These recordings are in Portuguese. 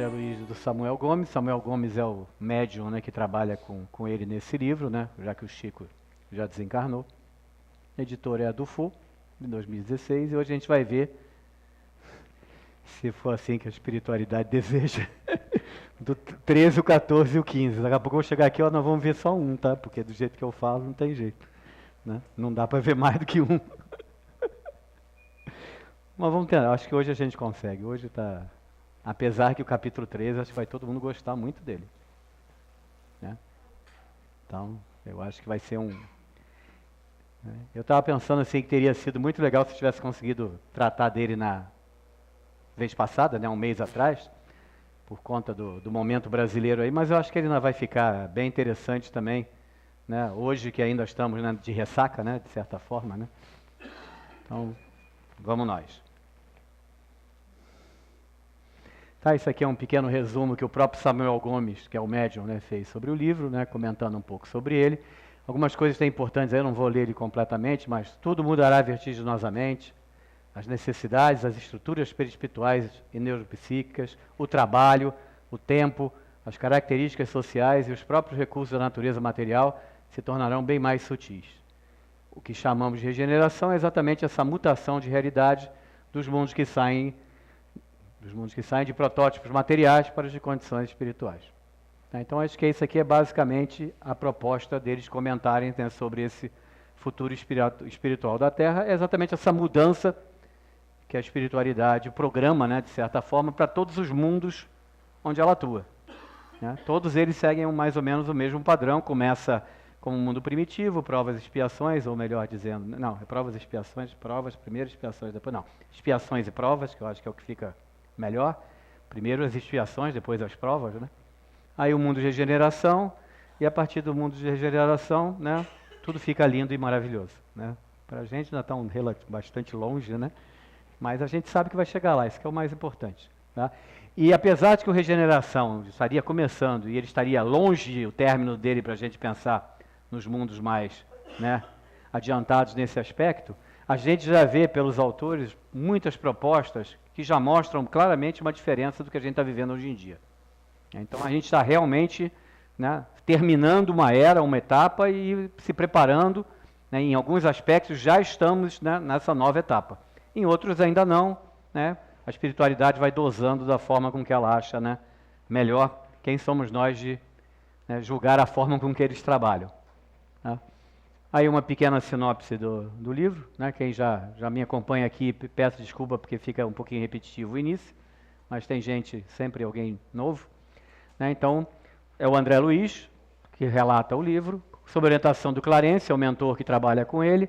André Luiz do Samuel Gomes. Samuel Gomes é o médium, né, que trabalha com ele nesse livro, né, já que o Chico já desencarnou. A editora é a Dufour, de 2016, e hoje a gente vai ver, se for assim que a espiritualidade deseja, do 13, o 14 e o 15. Daqui a pouco eu vou chegar aqui, ó, nós vamos ver só um, tá? Porque do jeito que eu falo não tem jeito, né? Não dá para ver mais do que um. Mas vamos tentar, acho que hoje a gente consegue. Hoje está, apesar que o capítulo 13, acho que vai todo mundo gostar muito dele, né? Então, eu acho que vai ser um... Eu estava pensando assim que teria sido muito legal se tivesse conseguido tratar dele na vez passada, né, um mês atrás, por conta do momento brasileiro aí, mas eu acho que ele ainda vai ficar bem interessante também, né, hoje que ainda estamos, né, de ressaca, né, de certa forma, né. Então, vamos nós. Tá, isso aqui é um pequeno resumo que o próprio Samuel Gomes, que é o médium, né, fez sobre o livro, né, comentando um pouco sobre ele. Algumas coisas têm importantes aí, eu não vou ler ele completamente, mas tudo mudará vertiginosamente. As necessidades, as estruturas perispirituais e neuropsíquicas, o trabalho, o tempo, as características sociais e os próprios recursos da natureza material se tornarão bem mais sutis. O que chamamos de regeneração é exatamente essa mutação de realidade dos mundos que saem de protótipos materiais para os de condições espirituais. Então, acho que isso aqui é basicamente a proposta deles comentarem, né, sobre esse futuro espiritual da Terra, é exatamente essa mudança que a espiritualidade programa, né, de certa forma, para todos os mundos onde ela atua, né? Todos eles seguem mais ou menos o mesmo padrão, começa como um mundo primitivo, provas e expiações, ou melhor dizendo, não, é provas e expiações, provas, primeiro expiações, depois não, expiações e provas, que eu acho que é o que fica melhor, primeiro as expiações, depois as provas, né? Aí o mundo de regeneração, e a partir do mundo de regeneração, né, tudo fica lindo e maravilhoso, né? Para a gente ainda está bastante longe, né? Mas a gente sabe que vai chegar lá, isso que é o mais importante, tá? E apesar de que o regeneração estaria começando e ele estaria longe o término dele para a gente pensar nos mundos mais, né, adiantados nesse aspecto, a gente já vê pelos autores muitas propostas que já mostram claramente uma diferença do que a gente está vivendo hoje em dia. Então a gente está realmente, né, terminando uma era, uma etapa e se preparando, né, em alguns aspectos já estamos, né, nessa nova etapa. Em outros ainda não, né, a espiritualidade vai dosando da forma com que ela acha, né, melhor. Quem somos nós de, né, julgar a forma com que eles trabalham, né? Aí uma pequena sinopse do livro, né, quem já me acompanha aqui, peço desculpa porque fica um pouquinho repetitivo o início, mas tem gente, sempre alguém novo, né? Então, é o André Luiz, que relata o livro, sob orientação do Clarence, é o mentor que trabalha com ele,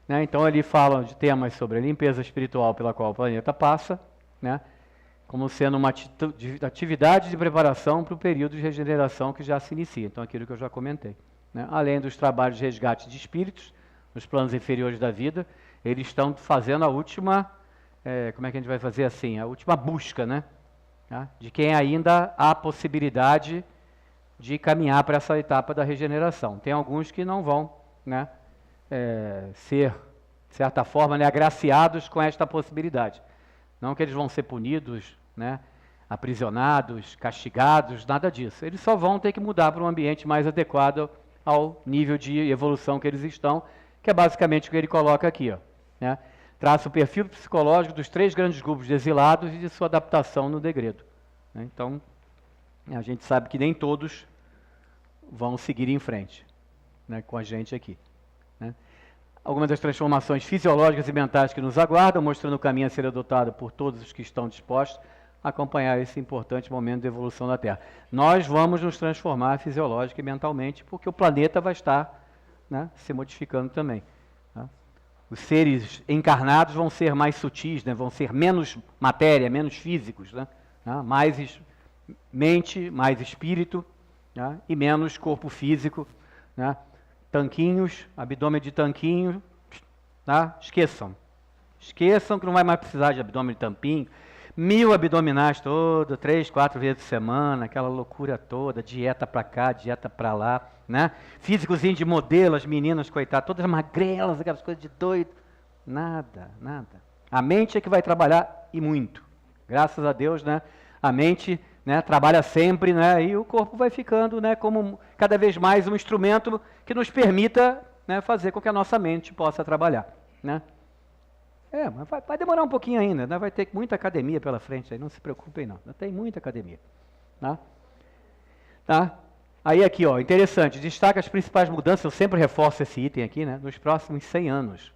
né? Então, ele fala de temas sobre a limpeza espiritual pela qual o planeta passa, né, como sendo uma atividade de preparação para o período de regeneração que já se inicia. Então, aquilo que eu já comentei, né? Além dos trabalhos de resgate de espíritos, nos planos inferiores da vida, eles estão fazendo a última, como é que a gente vai fazer assim, a última busca, né, de quem ainda há possibilidade de caminhar para essa etapa da regeneração. Tem alguns que não vão, né, ser, de certa forma, né, agraciados com esta possibilidade. Não que eles vão ser punidos, né, aprisionados, castigados, nada disso. Eles só vão ter que mudar para um ambiente mais adequado ao nível de evolução que eles estão, que é basicamente o que ele coloca aqui, ó, né? Traça o perfil psicológico dos 3 grandes grupos de exilados e de sua adaptação no degredo, né? Então, a gente sabe que nem todos vão seguir em frente, né, com a gente aqui, né? Algumas das transformações fisiológicas e mentais que nos aguardam, mostrando o caminho a ser adotado por todos os que estão dispostos a acompanhar esse importante momento de evolução da Terra. Nós vamos nos transformar fisiológica e mentalmente, porque o planeta vai estar, né, se modificando também, tá? Os seres encarnados vão ser mais sutis, né, vão ser menos matéria, menos físicos, né, mais mente, mais espírito, né, e menos corpo físico, né? Tanquinhos, abdômen de tanquinho, tá? Esqueçam que não vai mais precisar de abdômen de tampinho, 1000 abdominais todo, 3, 4 vezes por semana, aquela loucura toda, dieta para cá, dieta para lá, né? Físicozinho de modelo, as meninas, coitadas, todas magrelas, aquelas coisas de doido, nada, nada. A mente é que vai trabalhar e muito, graças a Deus, né? A mente né, trabalha sempre, né, e o corpo vai ficando, né, como cada vez mais um instrumento que nos permita, né, fazer com que a nossa mente possa trabalhar, né. Mas vai demorar um pouquinho ainda, né, vai ter muita academia pela frente, aí não se preocupem não, tem muita academia, tá? Aí aqui, ó, interessante, destaca as principais mudanças, eu sempre reforço esse item aqui, né, nos próximos 100 anos.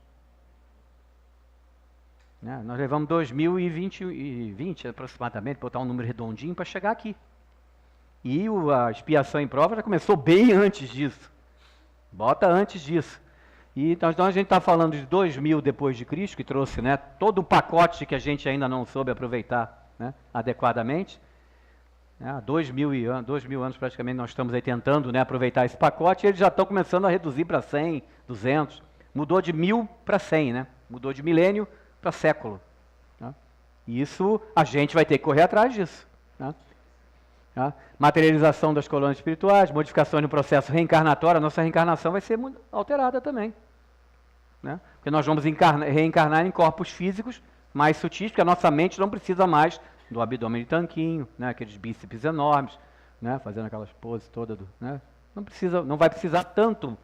Nós levamos 2020 aproximadamente, botar um número redondinho para chegar aqui. E a expiação em prova já começou bem antes disso. Bota antes disso. E então a gente está falando de 2000 depois de Cristo, que trouxe, né, todo o pacote que a gente ainda não soube aproveitar, né, adequadamente. 2000 anos praticamente nós estamos aí tentando, né, aproveitar esse pacote, e eles já estão começando a reduzir para 100, 200. Mudou de 1000 para 100, né? Mudou de milênio para século. E isso a gente vai ter que correr atrás disso. Materialização das colônias espirituais, modificações no processo reencarnatório, a nossa reencarnação vai ser alterada também. Porque nós vamos reencarnar em corpos físicos mais sutis, porque a nossa mente não precisa mais do abdômen de tanquinho, né, aqueles bíceps enormes, né, fazendo aquelas poses todas, não vai precisar tanto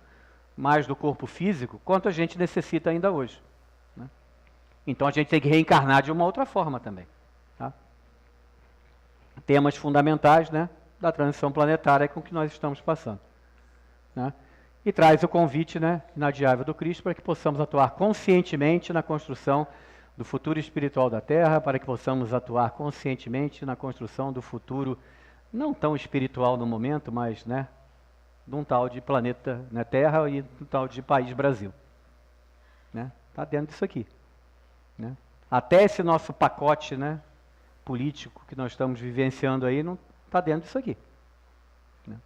mais do corpo físico quanto a gente necessita ainda hoje. Então a gente tem que reencarnar de uma outra forma também. Temas fundamentais, né, da transição planetária com que nós estamos passando. E traz o convite, né, inadiável do Cristo para que possamos atuar conscientemente na construção do futuro espiritual da Terra, para que possamos atuar conscientemente na construção do futuro não tão espiritual no momento, mas, né, de um tal de planeta, né, Terra e de um tal de país Brasil. Está dentro disso aqui. Até esse nosso pacote, né, político que nós estamos vivenciando aí, não está dentro disso aqui.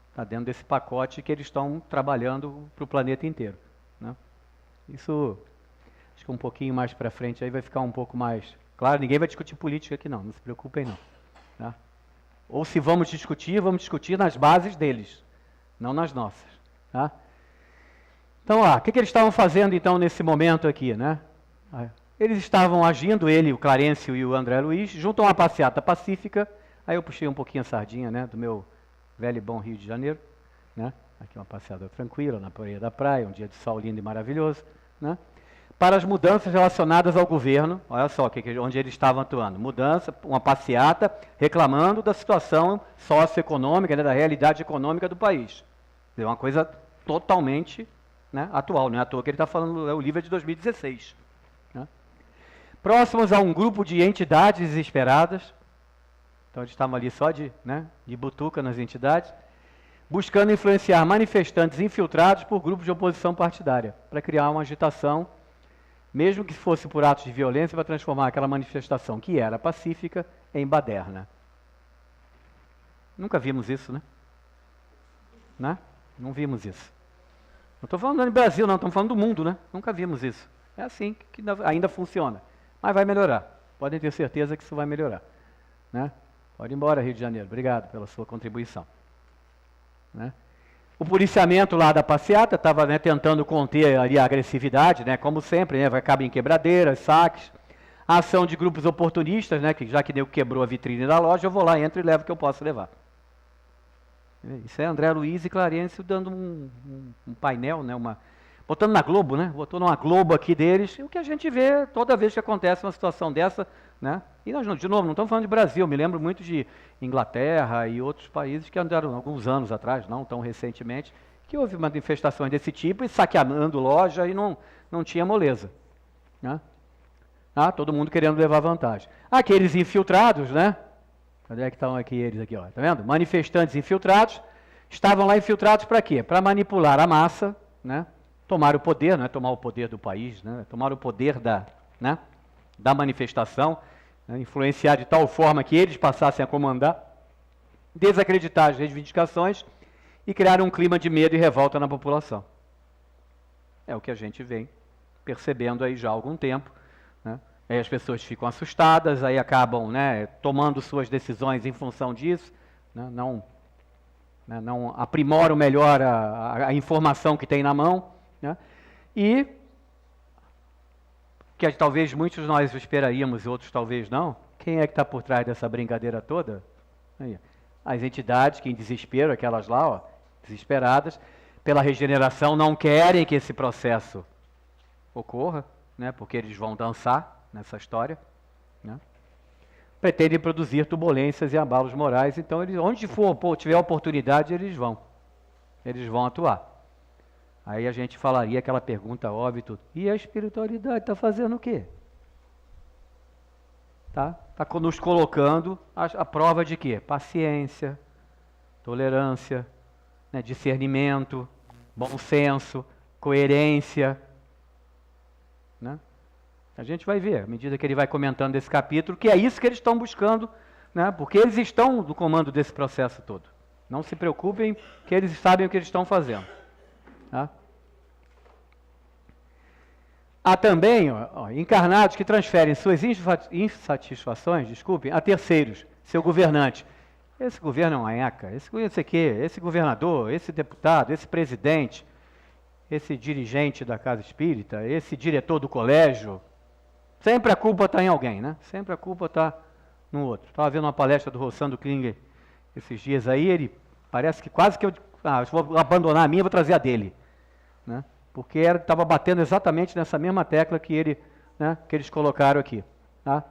Está dentro desse pacote que eles estão trabalhando para o planeta inteiro. Isso, acho que um pouquinho mais para frente aí vai ficar um pouco mais... Claro, ninguém vai discutir política aqui não se preocupem não. Ou se vamos discutir nas bases deles, não nas nossas. Então, o que eles estavam fazendo então nesse momento aqui, né? Eles estavam agindo, o Clarencio e o André Luiz, junto a uma passeata pacífica. Aí eu puxei um pouquinho a sardinha, né, do meu velho e bom Rio de Janeiro. Aqui uma passeada tranquila, na areia da praia, um dia de sol lindo e maravilhoso. Para as mudanças relacionadas ao governo, olha só onde eles estavam atuando. Mudança, uma passeata reclamando da situação socioeconômica, né, da realidade econômica do país. É uma coisa totalmente, né, atual, não é à toa que ele está falando, o livro é de 2016. Próximos a um grupo de entidades desesperadas, então eles estavam ali só de butuca nas entidades, buscando influenciar manifestantes infiltrados por grupos de oposição partidária, para criar uma agitação, mesmo que fosse por atos de violência, para transformar aquela manifestação que era pacífica em baderna. Nunca vimos isso, né? Não vimos isso. Não estou falando do Brasil, não, estamos falando do mundo, né? Nunca vimos isso. É assim que ainda funciona. Mas vai melhorar. Podem ter certeza que isso vai melhorar. Pode ir embora, Rio de Janeiro. Obrigado pela sua contribuição. O policiamento lá da passeata estava, né, tentando conter ali a agressividade, né, como sempre, né, acaba em quebradeiras, saques. A ação de grupos oportunistas, né, que já que nego quebrou a vitrine da loja, eu vou lá, entro e levo o que eu posso levar. Isso é André Luiz e Clarencio dando um painel, né, botando na Globo, né? Botou numa Globo aqui deles, e o que a gente vê toda vez que acontece uma situação dessa, né? E nós, de novo, não estamos falando de Brasil, me lembro muito de Inglaterra e outros países que andaram alguns anos atrás, não tão recentemente, que houve manifestações desse tipo e saqueando loja e não tinha moleza. Todo mundo querendo levar vantagem. Aqueles infiltrados, né? Onde é que estão aqui eles aqui, ó? Tá vendo? Manifestantes infiltrados, estavam lá infiltrados para quê? Para manipular a massa, né? Tomar o poder, não é tomar o poder do país, né? Tomar o poder da manifestação, né? Influenciar de tal forma que eles passassem a comandar, desacreditar as reivindicações e criar um clima de medo e revolta na população. É o que a gente vem percebendo aí já há algum tempo, né? Aí as pessoas ficam assustadas, aí acabam, né, tomando suas decisões em função disso, né? Não aprimoram melhor a informação que tem na mão, né? E que talvez muitos de nós esperaríamos e outros talvez não. Quem é que está por trás dessa brincadeira toda? Aí, as entidades que em desespero, aquelas lá, ó, desesperadas, pela regeneração, não querem que esse processo ocorra, né, porque eles vão dançar nessa história, né, pretendem produzir turbulências e abalos morais, então eles, onde tiver oportunidade, eles vão atuar. Aí a gente falaria aquela pergunta óbvia, tudo. E a espiritualidade está fazendo o quê? Tá nos colocando a prova de quê? Paciência, tolerância, né, discernimento, bom senso, coerência, né? A gente vai ver, à medida que ele vai comentando esse capítulo, que é isso que eles estão buscando, né? Porque eles estão no comando desse processo todo. Não se preocupem, que eles sabem o que eles estão fazendo. Tá? Há também encarnados que transferem suas insatisfações, a terceiros, seu governante. Esse governo é uma eca, esse governador, esse deputado, esse presidente, esse dirigente da casa espírita, esse diretor do colégio. Sempre a culpa está em alguém, né? Sempre a culpa está no outro. Estava vendo uma palestra do Rossando Klinger esses dias aí, ele parece que quase que eu vou abandonar a minha e vou trazer a dele, né? Porque estava batendo exatamente nessa mesma tecla que eles colocaram aqui. Tá?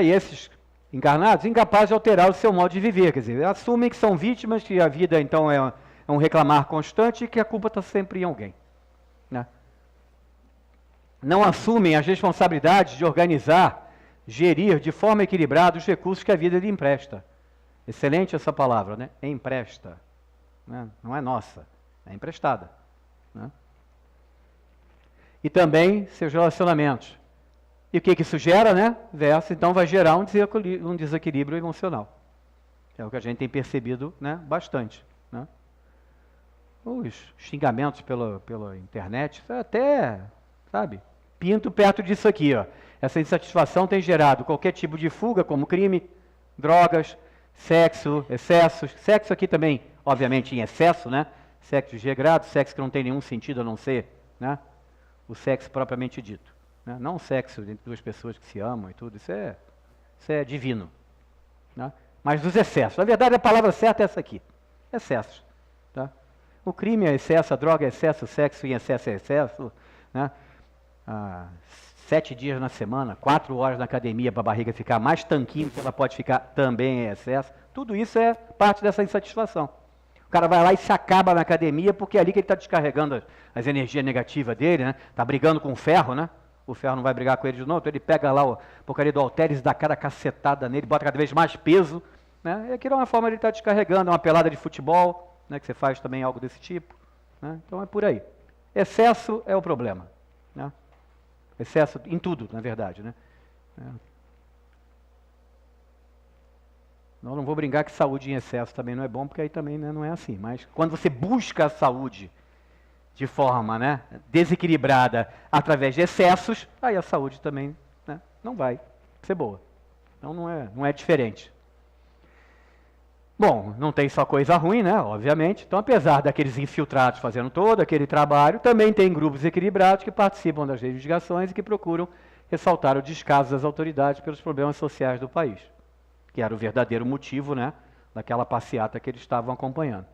E esses encarnados, incapazes de alterar o seu modo de viver, quer dizer, assumem que são vítimas, que a vida então é um reclamar constante e que a culpa está sempre em alguém. Né? Não assumem as responsabilidades de organizar, gerir de forma equilibrada os recursos que a vida lhe empresta. Excelente essa palavra, né? Empresta. Né? Não é nossa, é emprestada. Né? E também seus relacionamentos. E o que isso gera, né? Verso, então vai gerar um desequilíbrio emocional. É o que a gente tem percebido, né? Bastante. Né? Os xingamentos pela internet, até, sabe, pinto perto disso aqui. Ó. Essa insatisfação tem gerado qualquer tipo de fuga, como crime, drogas, sexo, excessos. Sexo aqui também, obviamente, em excesso, né? Sexo desregrado, sexo que não tem nenhum sentido a não ser, né, o sexo propriamente dito. Né? Não o sexo entre duas pessoas que se amam e tudo, isso é divino. Né? Mas dos excessos. Na verdade, a palavra certa é essa aqui. Excessos. Tá? O crime é excesso, a droga é excesso, o sexo em excesso é excesso. Né? 7 dias na semana, 4 horas na academia para a barriga ficar mais tanquinho que ela pode ficar também é excesso. Tudo isso é parte dessa insatisfação. O cara vai lá e se acaba na academia porque é ali que ele está descarregando as energias negativas dele, né? Está brigando com o ferro, né? O ferro não vai brigar com ele de novo, então ele pega lá o porcaria do halteres, dá cada cacetada nele, bota cada vez mais peso, né? E aquilo é uma forma de ele estar descarregando, é uma pelada de futebol, né? Que você faz também algo desse tipo. Né? Então é por aí. Excesso é o problema. Né? Excesso em tudo, na verdade. Né? Não vou brincar que saúde em excesso também não é bom, porque aí também, né, não é assim. Mas quando você busca a saúde de forma, né, desequilibrada através de excessos, aí a saúde também, né, não vai ser boa. Então não é diferente. Bom, não tem só coisa ruim, né, obviamente. Então, apesar daqueles infiltrados fazendo todo aquele trabalho, também tem grupos equilibrados que participam das reivindicações e que procuram ressaltar o descaso das autoridades pelos problemas sociais do país, que era o verdadeiro motivo, né, daquela passeata que eles estavam acompanhando.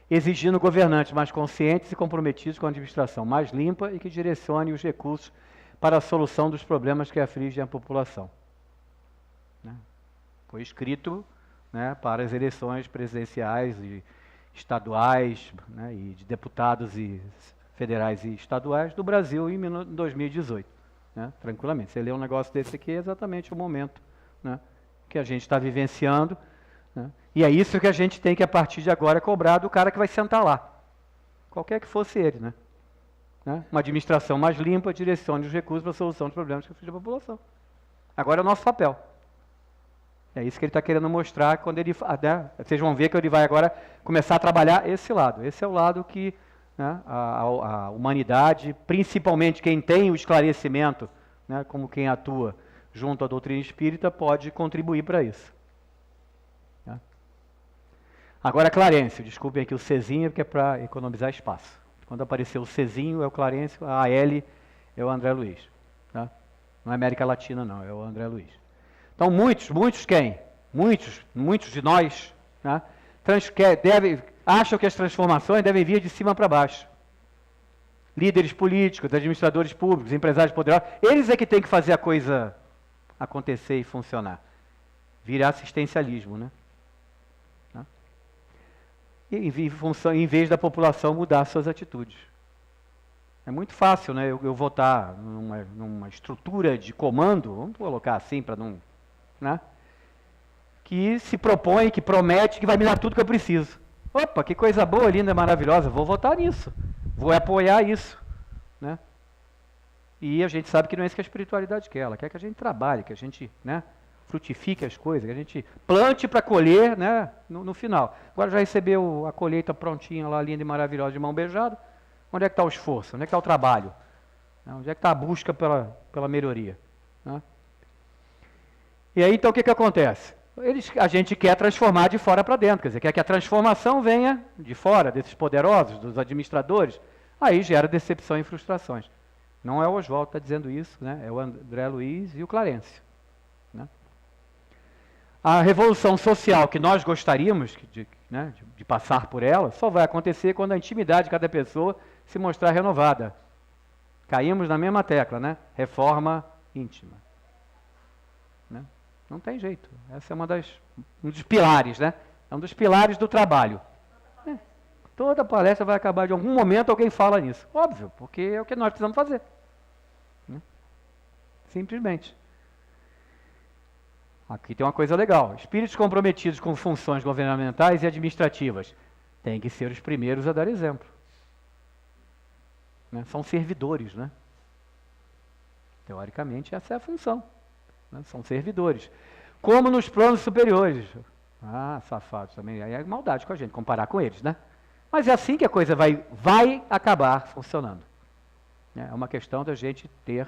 Exigindo governantes mais conscientes e comprometidos com a administração mais limpa e que direcione os recursos para a solução dos problemas que afligem a população. Né? Foi escrito, né, para as eleições presidenciais e estaduais, né, e de deputados e federais e estaduais do Brasil em 2018. Né, tranquilamente. Você lê um negócio desse aqui, é exatamente o momento, né, que a gente está vivenciando, né? E é isso que a gente tem que, a partir de agora, cobrar do cara que vai sentar lá, qualquer que fosse ele. Né? Uma administração mais limpa, direcione os recursos para a solução dos problemas que afligem a população. Agora é o nosso papel. É isso que ele está querendo mostrar quando ele... Né? Vocês vão ver que ele vai agora começar a trabalhar esse lado. Esse é o lado que, né, a humanidade, principalmente quem tem o esclarecimento, né, como quem atua junto à doutrina espírita, pode contribuir para isso. Né? Agora, Clarencio, desculpem aqui o Czinho, porque é para economizar espaço. Quando aparecer o Czinho, é o Clarencio, a AL é o André Luiz. Tá? Não é América Latina, não, é o André Luiz. Então, muitos quem? muitos de nós, né, acham que as transformações devem vir de cima para baixo. Líderes políticos, administradores públicos, empresários poderosos, eles é que têm que fazer a coisa acontecer e funcionar. Virar assistencialismo, né? Em vez da população mudar suas atitudes. É muito fácil, né? Eu votar numa estrutura de comando, vamos colocar assim para não... Né? Que se propõe, que promete, que vai me dar tudo que eu preciso. Opa, que coisa boa, linda, maravilhosa, vou votar nisso. Vou apoiar isso. Né? E a gente sabe que não é isso que a espiritualidade quer. Ela quer que a gente trabalhe, que a gente, né, frutifique as coisas, que a gente plante para colher, né, no final. Agora já recebeu a colheita prontinha lá, linda e maravilhosa, de mão beijada. Onde é que está o esforço? Onde é que está o trabalho? Onde é que está a busca pela melhoria? Né? E aí, então, o que acontece? A gente quer transformar de fora para dentro, quer dizer, quer que a transformação venha de fora, desses poderosos, dos administradores. Aí gera decepção e frustrações. Não é o Oswaldo que está dizendo isso, né? É o André Luiz e o Clarencio. Né? A revolução social que nós gostaríamos de passar por ela, só vai acontecer quando a intimidade de cada pessoa se mostrar renovada. Caímos na mesma tecla, né? Reforma íntima. Né? Não tem jeito. Essa é um dos pilares, né? É um dos pilares do trabalho. Toda palestra vai acabar de algum momento, alguém fala nisso. Óbvio, porque é o que nós precisamos fazer. Né? Simplesmente. Aqui tem uma coisa legal. Espíritos comprometidos com funções governamentais e administrativas têm que ser os primeiros a dar exemplo. Né? São servidores, né? Teoricamente, essa é a função. Né? São servidores. Como nos planos superiores. Ah, safados também. Aí é maldade com a gente, comparar com eles, né? Mas é assim que a coisa vai acabar funcionando. É uma questão da gente ter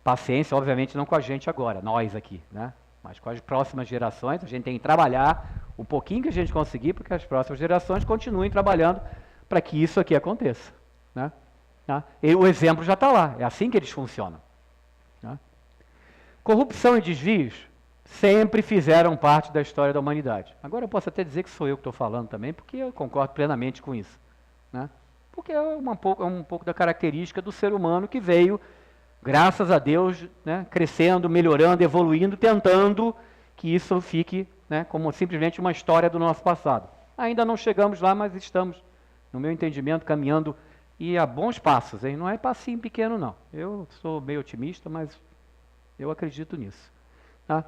paciência, obviamente não com a gente agora, nós aqui, né? Mas com as próximas gerações, a gente tem que trabalhar o pouquinho que a gente conseguir, porque as próximas gerações continuem trabalhando para que isso aqui aconteça. Né? E o exemplo já está lá, é assim que eles funcionam. Né? Corrupção e desvios sempre fizeram parte da história da humanidade. Agora eu posso até dizer que sou eu que estou falando também, porque eu concordo plenamente com isso. Né? Porque é um pouco da característica do ser humano que veio, graças a Deus, né, crescendo, melhorando, evoluindo, tentando que isso fique, né, como simplesmente uma história do nosso passado. Ainda não chegamos lá, mas estamos, no meu entendimento, caminhando e a bons passos. Hein? Não é passinho pequeno, não. Eu sou meio otimista, mas eu acredito nisso. Tá?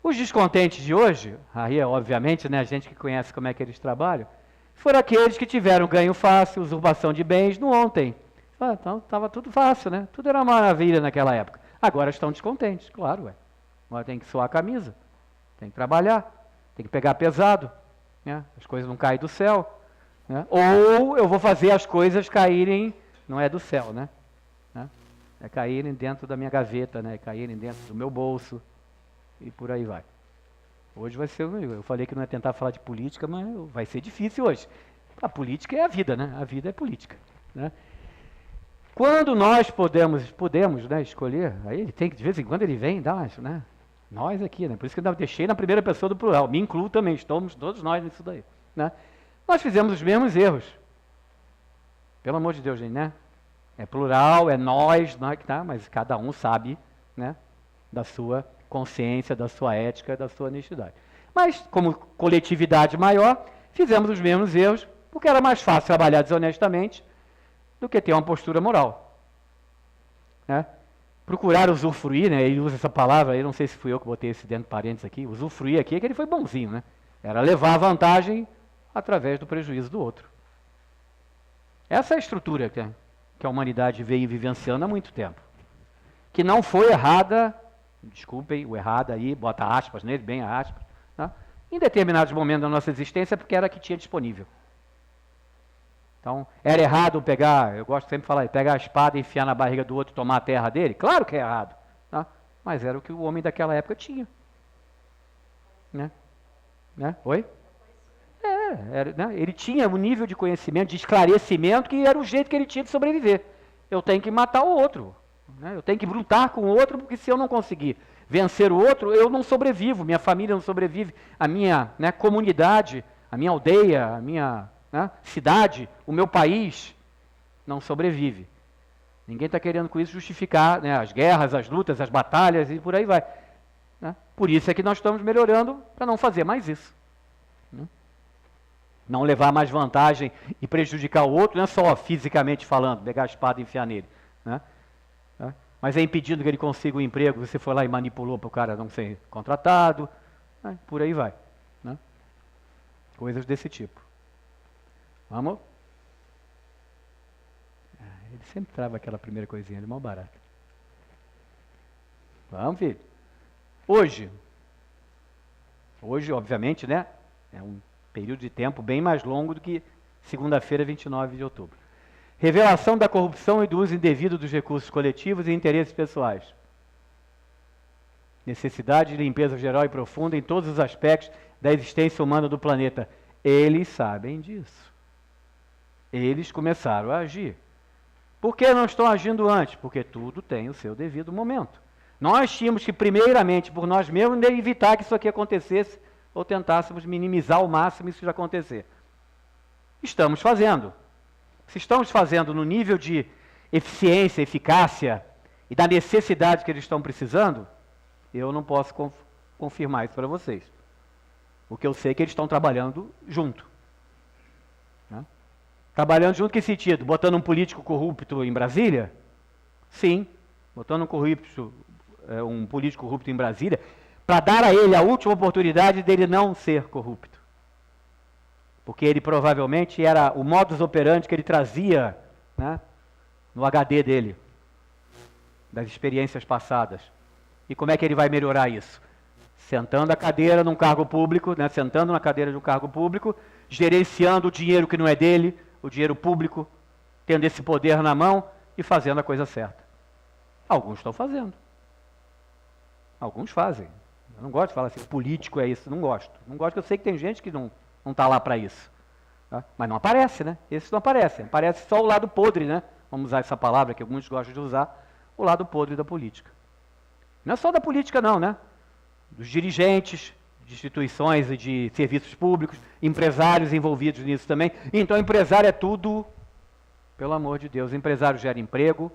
Os descontentes de hoje, aí é obviamente, né, a gente que conhece como é que eles trabalham, foram aqueles que tiveram ganho fácil, usurpação de bens no ontem. Então estava tudo fácil, né? Tudo era maravilha naquela época. Agora estão descontentes, claro, ué. Agora tem que suar a camisa, tem que trabalhar, tem que pegar pesado, né? As coisas não caem do céu. Né? Ou eu vou fazer as coisas caírem, não é do céu, né? É caírem dentro da minha gaveta, né? Caírem dentro do meu bolso. E por aí vai. Hoje vai ser, eu falei que não ia tentar falar de política, mas vai ser difícil hoje. A política é a vida, né? A vida é política. Né? Quando nós podemos, né, escolher, aí ele tem que, de vez em quando ele vem, dá umas, né? Nós aqui, né? Por isso que eu deixei na primeira pessoa do plural, me incluo também, estamos todos nós nisso daí. Né? Nós fizemos os mesmos erros. Pelo amor de Deus, gente, né? É plural, é nós, tá? Mas cada um sabe, né, da sua consciência, da sua ética, da sua honestidade. Mas, como coletividade maior, fizemos os mesmos erros, porque era mais fácil trabalhar desonestamente do que ter uma postura moral. Né? Procurar usufruir, né? Ele usa essa palavra, aí não sei se fui eu que botei esse dentro de parênteses aqui, usufruir aqui é que ele foi bonzinho, né? Era levar vantagem através do prejuízo do outro. Essa é a estrutura que a humanidade veio vivenciando há muito tempo. Que não foi errada, desculpem, o errado aí, bota aspas nele, bem aspas, né? Em determinados momentos da nossa existência, porque era a que tinha disponível. Então, era errado pegar, eu gosto sempre de falar, pegar a espada, enfiar na barriga do outro e tomar a terra dele? Claro que é errado. Tá? Mas era o que o homem daquela época tinha. Né? Oi? Né? Ele tinha um nível de conhecimento, de esclarecimento, que era o jeito que ele tinha de sobreviver. Eu tenho que matar o outro. né? Eu tenho que lutar com o outro, porque se eu não conseguir vencer o outro, eu não sobrevivo, minha família não sobrevive, a minha, né, comunidade, a minha aldeia, a minha, né, cidade, o meu país não sobrevive. Ninguém está querendo com isso justificar, né, as guerras, as lutas, as batalhas e por aí vai. Né? Por isso é que nós estamos melhorando para não fazer mais isso. Né? Não levar mais vantagem e prejudicar o outro, não é só fisicamente falando, pegar a espada e enfiar nele. Né? Mas é impedindo que ele consiga um emprego, você foi lá e manipulou para o cara não ser contratado, né? Por aí vai. Né? Coisas desse tipo. Vamos? Ele sempre trava aquela primeira coisinha, ele é mal barato. Vamos, filho. Hoje, obviamente, né, é um período de tempo bem mais longo do que segunda-feira, 29 de outubro. Revelação da corrupção e do uso indevido dos recursos coletivos e interesses pessoais. Necessidade de limpeza geral e profunda em todos os aspectos da existência humana do planeta. Eles sabem disso. Eles começaram a agir. Por que não estão agindo antes? Porque tudo tem o seu devido momento. Nós tínhamos que, primeiramente, por nós mesmos, evitar que isso aqui acontecesse ou tentássemos minimizar ao máximo isso de acontecer. Estamos fazendo. Se estamos fazendo no nível de eficiência, eficácia e da necessidade que eles estão precisando, eu não posso confirmar isso para vocês. O que eu sei é que eles estão trabalhando junto. Né? Trabalhando junto, que sentido? Botando um político corrupto em Brasília? Sim, botando um político corrupto em Brasília, para dar a ele a última oportunidade dele não ser corrupto. Porque ele provavelmente era o modus operandi que ele trazia, né, no HD dele, das experiências passadas. E como é que ele vai melhorar isso? Sentando a cadeira num cargo público, né, sentando na cadeira de um cargo público, gerenciando o dinheiro que não é dele, o dinheiro público, tendo esse poder na mão e fazendo a coisa certa. Alguns estão fazendo. Alguns fazem. Eu não gosto de falar assim, político é isso, não gosto. Não gosto, porque eu sei que tem gente que não está lá para isso. Tá? Mas não aparece, né? Esses não aparecem. Aparece só o lado podre, né? Vamos usar essa palavra que alguns gostam de usar, o lado podre da política. Não é só da política não, né? Dos dirigentes, de instituições e de serviços públicos, empresários envolvidos nisso também. Então, empresário é tudo, pelo amor de Deus, empresário gera emprego,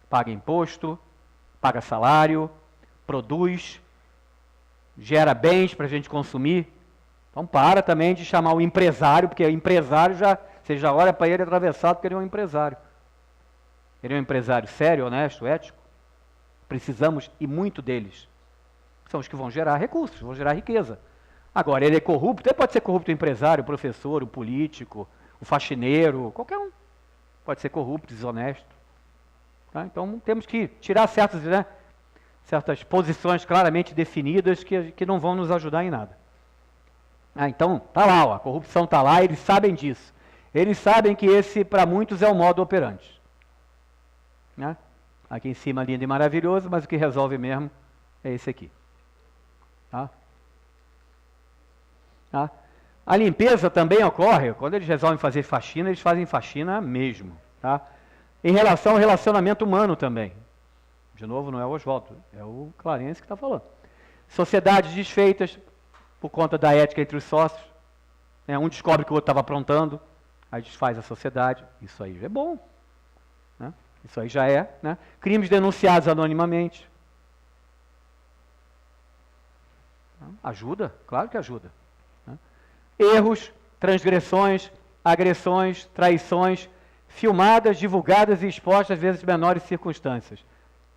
paga imposto, paga salário, produz, gera bens para a gente consumir. Então para também de chamar o empresário, porque empresário você já olha para ele atravessado porque ele é um empresário. Ele é um empresário sério, honesto, ético. Precisamos e muito deles. São os que vão gerar recursos, vão gerar riqueza. Agora, ele é corrupto, ele pode ser corrupto o empresário, o professor, o político, o faxineiro, qualquer um. Pode ser corrupto, desonesto. Tá? Então temos que tirar certas posições claramente definidas que não vão nos ajudar em nada. Então, está lá, ó, a corrupção está lá, eles sabem disso. Eles sabem que esse, para muitos, é o modo operante. Né? Aqui em cima, lindo e maravilhoso, mas o que resolve mesmo é esse aqui. Tá? Tá? A limpeza também ocorre, quando eles resolvem fazer faxina, eles fazem faxina mesmo. Tá? Em relação ao relacionamento humano também. De novo, não é o Oswaldo, é o Clarence que está falando. Sociedades desfeitas por conta da ética entre os sócios. Né? Um descobre que o outro estava aprontando, aí desfaz a sociedade. Isso aí já é bom. Né? Isso aí já é. Né? Crimes denunciados anonimamente. Ajuda? Claro que ajuda. Né? Erros, transgressões, agressões, traições, filmadas, divulgadas e expostas, às vezes, em menores circunstâncias.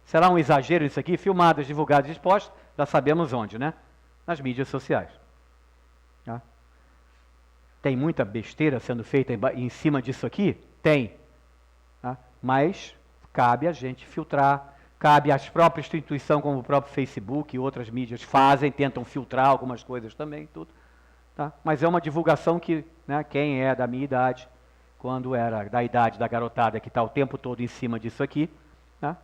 Será um exagero isso aqui? Filmadas, divulgadas e expostas, já sabemos onde, né? Nas mídias sociais. Tá? Tem muita besteira sendo feita em cima disso aqui? Tem. Tá? Mas cabe a gente filtrar, cabe às próprias instituições, como o próprio Facebook e outras mídias fazem, tentam filtrar algumas coisas também, tudo. Tá? Mas é uma divulgação que, né, quem é da minha idade, quando era da idade da garotada que está o tempo todo em cima disso aqui, né,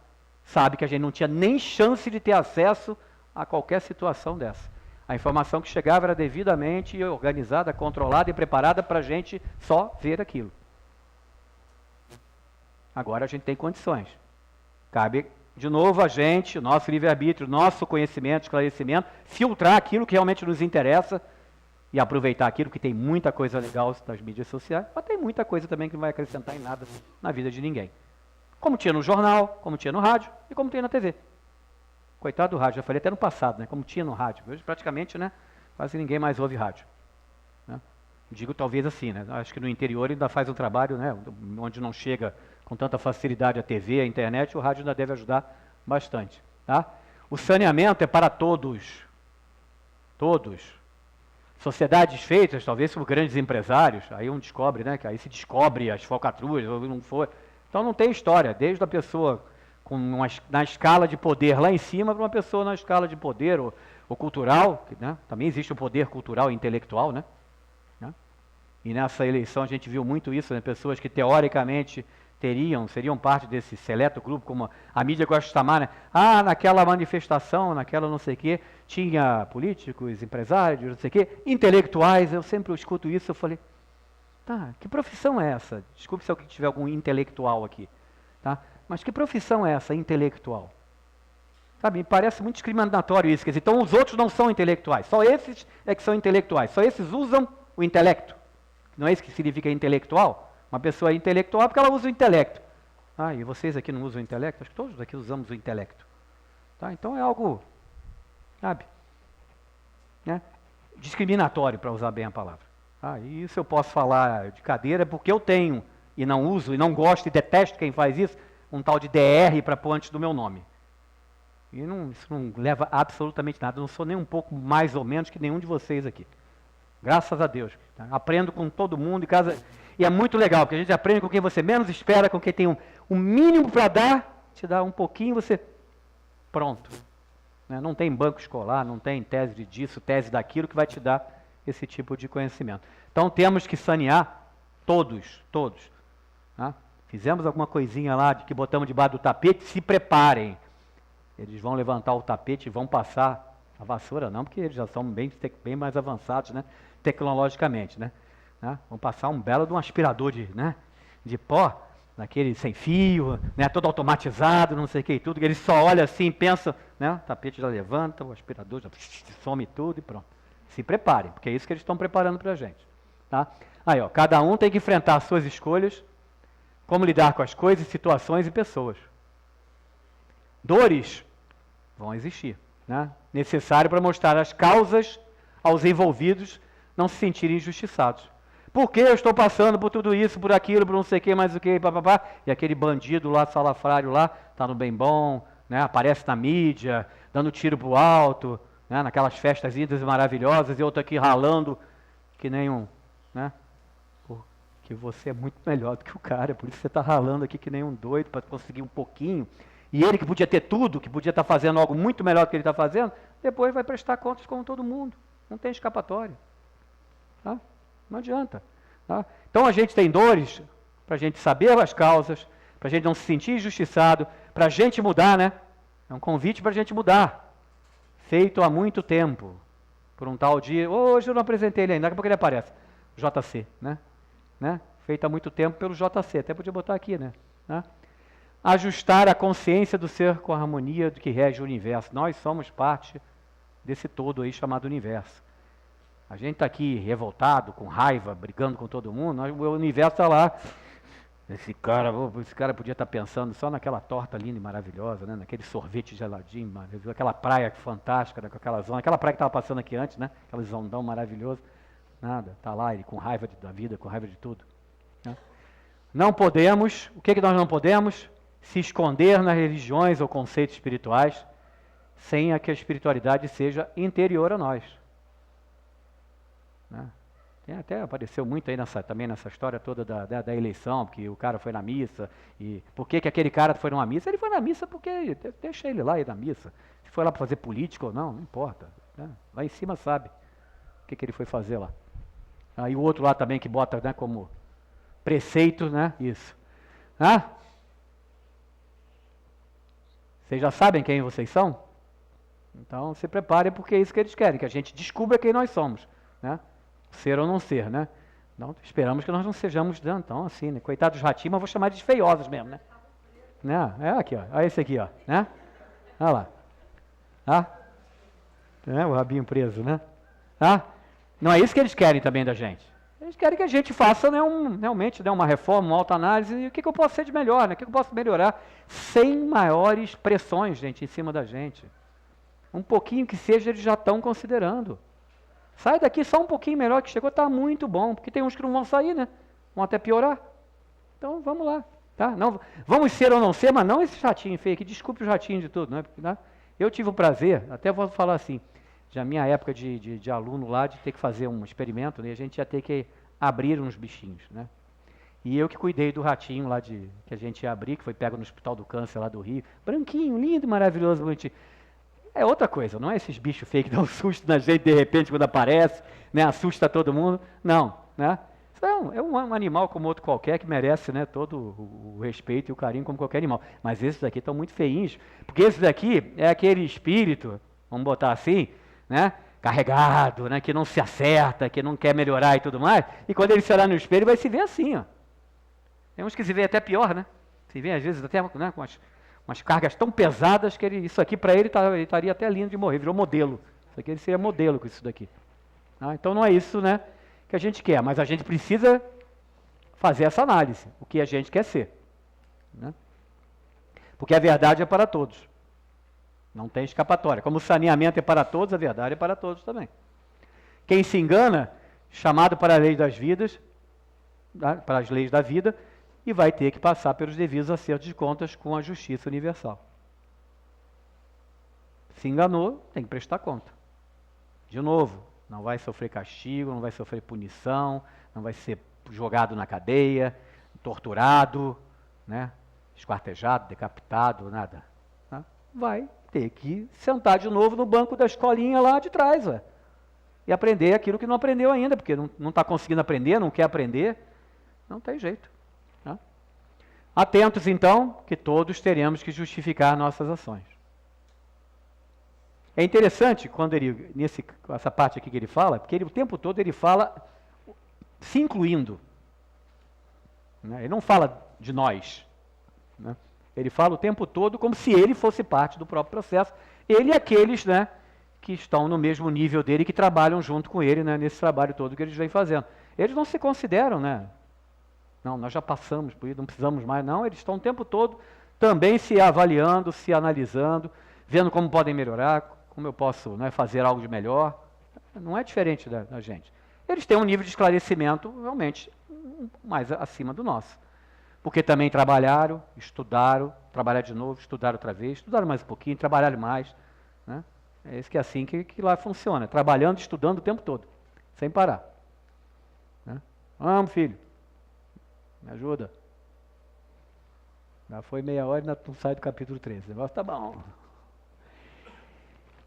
sabe que a gente não tinha nem chance de ter acesso a qualquer situação dessa. A informação que chegava era devidamente organizada, controlada e preparada para a gente só ver aquilo. Agora a gente tem condições. Cabe de novo, a gente, o nosso livre-arbítrio, o nosso conhecimento, esclarecimento, filtrar aquilo que realmente nos interessa e aproveitar aquilo, que tem muita coisa legal das mídias sociais, mas tem muita coisa também que não vai acrescentar em nada na vida de ninguém. Como tinha no jornal, como tinha no rádio e como tem na TV. Coitado do rádio, já falei até no passado, né? Como tinha no rádio. Hoje praticamente, né, quase ninguém mais ouve rádio. Né? Digo talvez assim, né? Acho que no interior ainda faz um trabalho, né, onde não chega com tanta facilidade a TV, a internet, o rádio ainda deve ajudar bastante. Tá? O saneamento é para todos. Todos. Sociedades feitas, talvez por grandes empresários, aí um descobre, né, que aí se descobre as falcatruas, ou não for. Então não tem história, desde a pessoa na escala de poder lá em cima para uma pessoa na escala de poder ou cultural, né? Também existe o poder cultural e intelectual, né? E nessa eleição a gente viu muito isso, né? Pessoas que teoricamente seriam parte desse seleto grupo, como a mídia gosta de chamar, né? Ah, naquela manifestação, naquela não sei o quê, tinha políticos, empresários, não sei o quê, intelectuais. Eu sempre escuto isso, eu falei, tá, que profissão é essa? Desculpe se alguém tiver algum intelectual aqui, tá? Mas que profissão é essa, intelectual? Sabe, me parece muito discriminatório isso. Quer dizer, então os outros não são intelectuais, só esses é que são intelectuais, só esses usam o intelecto. Não é isso que significa intelectual? Uma pessoa é intelectual porque ela usa o intelecto. Ah, e vocês aqui não usam o intelecto? Acho que todos aqui usamos o intelecto. Tá? Então é algo, sabe, né, discriminatório, para usar bem a palavra. Ah, e isso eu posso falar de cadeira porque eu tenho, e não uso, e não gosto, e detesto quem faz isso, um tal de DR para pôr antes do meu nome. E isso não leva absolutamente nada. Eu não sou nem um pouco mais ou menos que nenhum de vocês aqui. Graças a Deus. Tá? Aprendo com todo mundo e é muito legal, porque a gente aprende com quem você menos espera, com quem tem um mínimo para dar, te dá um pouquinho, você... Pronto. Né? Não tem banco escolar, não tem tese disso, tese daquilo que vai te dar esse tipo de conhecimento. Então temos que sanear todos. Tá? Fizemos alguma coisinha lá de que botamos debaixo do tapete, se preparem. Eles vão levantar o tapete e vão passar a vassoura, não, porque eles já são bem mais avançados, né, tecnologicamente, né? Vão passar um belo de um aspirador de pó, daquele sem fio, né, todo automatizado, não sei o que e tudo, que eles só olham assim e pensam, né, o tapete já levanta, o aspirador já some tudo e pronto. Se preparem, porque é isso que eles estão preparando para a gente. Tá? Aí, ó, cada um tem que enfrentar as suas escolhas, como lidar com as coisas, situações e pessoas. Dores vão existir, né? Necessário para mostrar as causas aos envolvidos não se sentirem injustiçados. Por que eu estou passando por tudo isso, por aquilo, por não sei o que, mais o que, papapá, e aquele bandido lá, salafrário lá, está no bem bom, né? Aparece na mídia, dando tiro pro alto, né? Naquelas festas lindas e maravilhosas, e outro aqui ralando que nem um, né? Porque você é muito melhor do que o cara, por isso você está ralando aqui que nem um doido para conseguir um pouquinho. E ele que podia ter tudo, que podia estar fazendo algo muito melhor do que ele está fazendo, depois vai prestar contas como todo mundo. Não tem escapatória. Tá? Não adianta. Tá? Então a gente tem dores para a gente saber as causas, para a gente não se sentir injustiçado, para a gente mudar, né? É um convite para a gente mudar. Feito há muito tempo. Por um tal dia. Hoje eu não apresentei ele ainda, daqui a pouco ele aparece. JC, né? Feito há muito tempo pelo JC. Até podia botar aqui, né? Ajustar a consciência do ser com a harmonia do que rege o universo. Nós somos parte desse todo aí chamado universo. A gente está aqui revoltado, com raiva, brigando com todo mundo, o universo está lá. Esse cara podia estar pensando só naquela torta linda e maravilhosa, né? Naquele sorvete geladinho, maravilhoso, aquela praia fantástica, né? Com aquela zona, aquela praia que estava passando aqui antes, né? Aquele zondão maravilhoso. Nada, está lá ele com raiva da vida, com raiva de tudo. Né? Não podemos, o que nós não podemos? Se esconder nas religiões ou conceitos espirituais, sem que a espiritualidade seja interior a nós. Né? Até apareceu muito aí também nessa história toda da eleição, porque o cara foi na missa, e por que aquele cara foi numa missa? Ele foi na missa porque, deixa ele lá ir na missa, se foi lá para fazer política ou não importa. Né? Lá em cima sabe o que ele foi fazer lá. Aí o outro lá também que bota, né, como preceito, né, isso. Vocês já sabem quem vocês são? Então se preparem, porque é isso que eles querem, que a gente descubra quem nós somos, né? Ser ou não ser, né? Então esperamos que nós não sejamos, então assim, né? Coitados dos ratinhos, mas vou chamar de feiosos mesmo, né? Né? É aqui, ó. Olha esse aqui, ó. Né? Olha lá. Ah? O rabinho preso, né? Ah? Não é isso que eles querem também da gente. Eles querem que a gente faça, né, realmente, né, uma reforma, uma autoanálise, e o que eu posso ser de melhor, né? O que eu posso melhorar sem maiores pressões, gente, em cima da gente. Um pouquinho que seja, eles já estão considerando. Sai daqui só um pouquinho melhor que chegou, está muito bom, porque tem uns que não vão sair, né? Vão até piorar. Então, vamos lá. Tá? Não, vamos ser ou não ser, mas não esse ratinho feio aqui, desculpe o ratinho de tudo, né? Porque, né? Eu tive o prazer, até vou falar assim, já minha época de aluno lá, de ter que fazer um experimento, né? A gente ia ter que abrir uns bichinhos, né? E eu que cuidei do ratinho lá que a gente ia abrir, que foi pego no Hospital do Câncer lá do Rio, branquinho, lindo, maravilhoso, bonitinho. É outra coisa, não é esses bichos feios que dão um susto na gente de repente quando aparece, né? Assusta todo mundo, não, né? É um animal como outro qualquer que merece, né, todo o respeito e o carinho como qualquer animal. Mas esses daqui estão muito feinhos, porque esse daqui é aquele espírito, vamos botar assim, né, carregado, né, que não se acerta, que não quer melhorar e tudo mais, e quando ele se olhar no espelho vai se ver assim, ó. Tem uns que se vê até pior, né? Se vê às vezes até, né, com umas cargas tão pesadas que isso aqui para ele estaria até lindo de morrer, virou modelo. Isso aqui ele seria modelo com isso daqui. Ah, então não é isso, né, que a gente quer, mas a gente precisa fazer essa análise, o que a gente quer ser, né? Porque a verdade é para todos, não tem escapatória. Como o saneamento é para todos, a verdade é para todos também. Quem se engana, chamado para a lei das vidas, para as leis da vida, e vai ter que passar pelos devidos acertos de contas com a justiça universal. Se enganou, tem que prestar conta. De novo, não vai sofrer castigo, não vai sofrer punição, não vai ser jogado na cadeia, torturado, né, esquartejado, decapitado, nada. Tá? Vai ter que sentar de novo no banco da escolinha lá de trás, ué, e aprender aquilo que não aprendeu ainda, porque não está conseguindo aprender, não quer aprender, não tem jeito. Tá? Atentos, então, que todos teremos que justificar nossas ações. É interessante quando ele, essa parte aqui que ele fala, porque ele, o tempo todo ele fala se incluindo. Né? Ele não fala de nós. Né? Ele fala o tempo todo como se ele fosse parte do próprio processo. Ele e aqueles, né, que estão no mesmo nível dele, que trabalham junto com ele, né, nesse trabalho todo que eles vêm fazendo. Eles não se consideram, né? Não, nós já passamos por isso, não precisamos mais. Não, eles estão o tempo todo também se avaliando, se analisando, vendo como podem melhorar, como eu posso, né, fazer algo de melhor. Não é diferente da gente. Eles têm um nível de esclarecimento realmente mais acima do nosso. Porque também trabalharam, estudaram, trabalharam de novo, estudaram outra vez, estudaram mais um pouquinho, trabalharam mais. Né? É isso que é assim que lá funciona. Trabalhando, estudando o tempo todo, sem parar. Né? Vamos, filho. Me ajuda. Já foi meia hora e ainda não sai do capítulo 13. O negócio tá bom.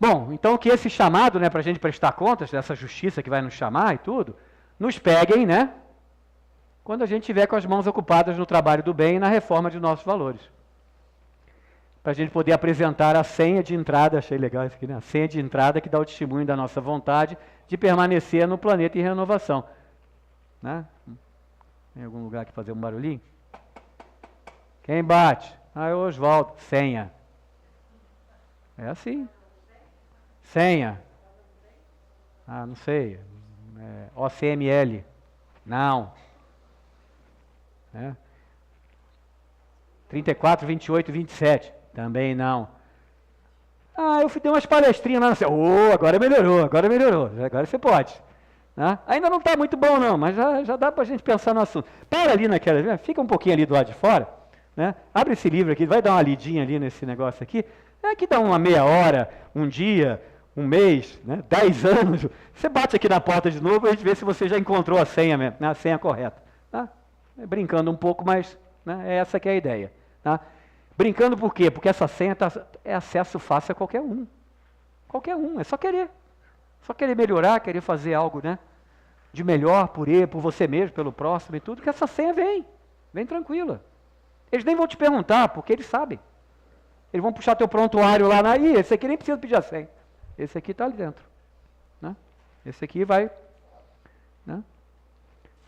Bom, então que esse chamado, né, para a gente prestar contas dessa justiça que vai nos chamar e tudo, nos peguem, né, quando a gente estiver com as mãos ocupadas no trabalho do bem e na reforma de nossos valores. Para a gente poder apresentar a senha de entrada, achei legal isso aqui, né, a senha de entrada que dá o testemunho da nossa vontade de permanecer no planeta em renovação. Né? Tem algum lugar aqui fazer um barulhinho? Quem bate? Ah, é o Oswaldo. Senha. É assim. Senha. Ah, não sei. OCML. Não. 34, 28, 27. Também não. Ah, eu dei umas palestrinhas lá. Agora melhorou, agora melhorou. Agora você pode. Né? Ainda não está muito bom não, mas já dá para a gente pensar no assunto. Para ali naquela, fica um pouquinho ali do lado de fora. Né? Abre esse livro aqui, vai dar uma lidinha ali nesse negócio aqui. Aqui dá uma meia hora, um dia, um mês, né? 10 anos, você bate aqui na porta de novo e a gente vê se você já encontrou a senha mesmo, né? A senha correta. Tá? Brincando um pouco, mas, né, é essa que é a ideia. Tá? Brincando por quê? Porque essa senha é acesso fácil a qualquer um. Qualquer um, é só querer. Só querer melhorar, querer fazer algo, né, de melhor por ele, por você mesmo, pelo próximo e tudo, que essa senha vem tranquila. Eles nem vão te perguntar, porque eles sabem. Eles vão puxar teu prontuário lá, esse aqui nem precisa pedir a senha. Esse aqui está ali dentro. Né? Esse aqui vai. Né?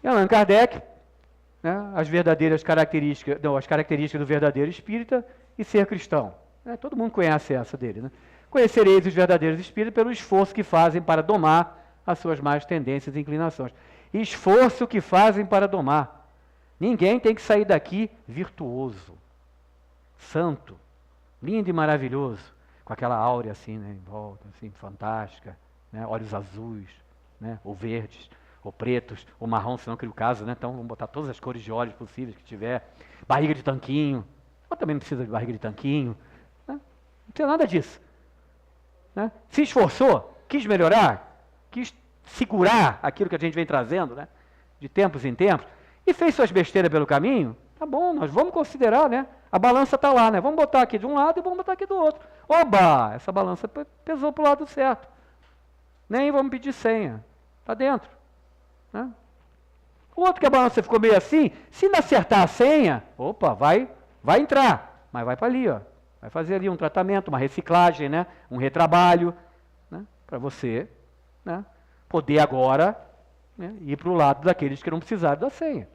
E Allan Kardec, né, as verdadeiras características, não, as características do verdadeiro espírita e ser cristão. Todo mundo conhece essa dele, né? Conhecereis os verdadeiros espíritos pelo esforço que fazem para domar as suas más tendências e inclinações. Esforço que fazem para domar. Ninguém tem que sair daqui virtuoso, santo, lindo e maravilhoso, com aquela áurea assim, né, em volta, assim, fantástica, né, olhos azuis, né, ou verdes, ou pretos, ou marrom, se não cria o caso, né? Então vamos botar todas as cores de olhos possíveis que tiver. Barriga de tanquinho, ou também não precisa de barriga de tanquinho, né? Não precisa nada disso. Né? Se esforçou, quis melhorar, quis segurar aquilo que a gente vem trazendo, né, de tempos em tempos, e fez suas besteiras pelo caminho, tá bom, nós vamos considerar, né? A balança está lá, né? Vamos botar aqui de um lado e vamos botar aqui do outro. Oba! Essa balança pesou para o lado certo. Nem vamos pedir senha. Está dentro. Né? O outro que a balança ficou meio assim, se não acertar a senha, opa, vai entrar, mas vai para ali, ó. Vai fazer ali um tratamento, uma reciclagem, né? Um retrabalho, né? Para você, né, poder agora, né, ir para o lado daqueles que não precisaram da senha.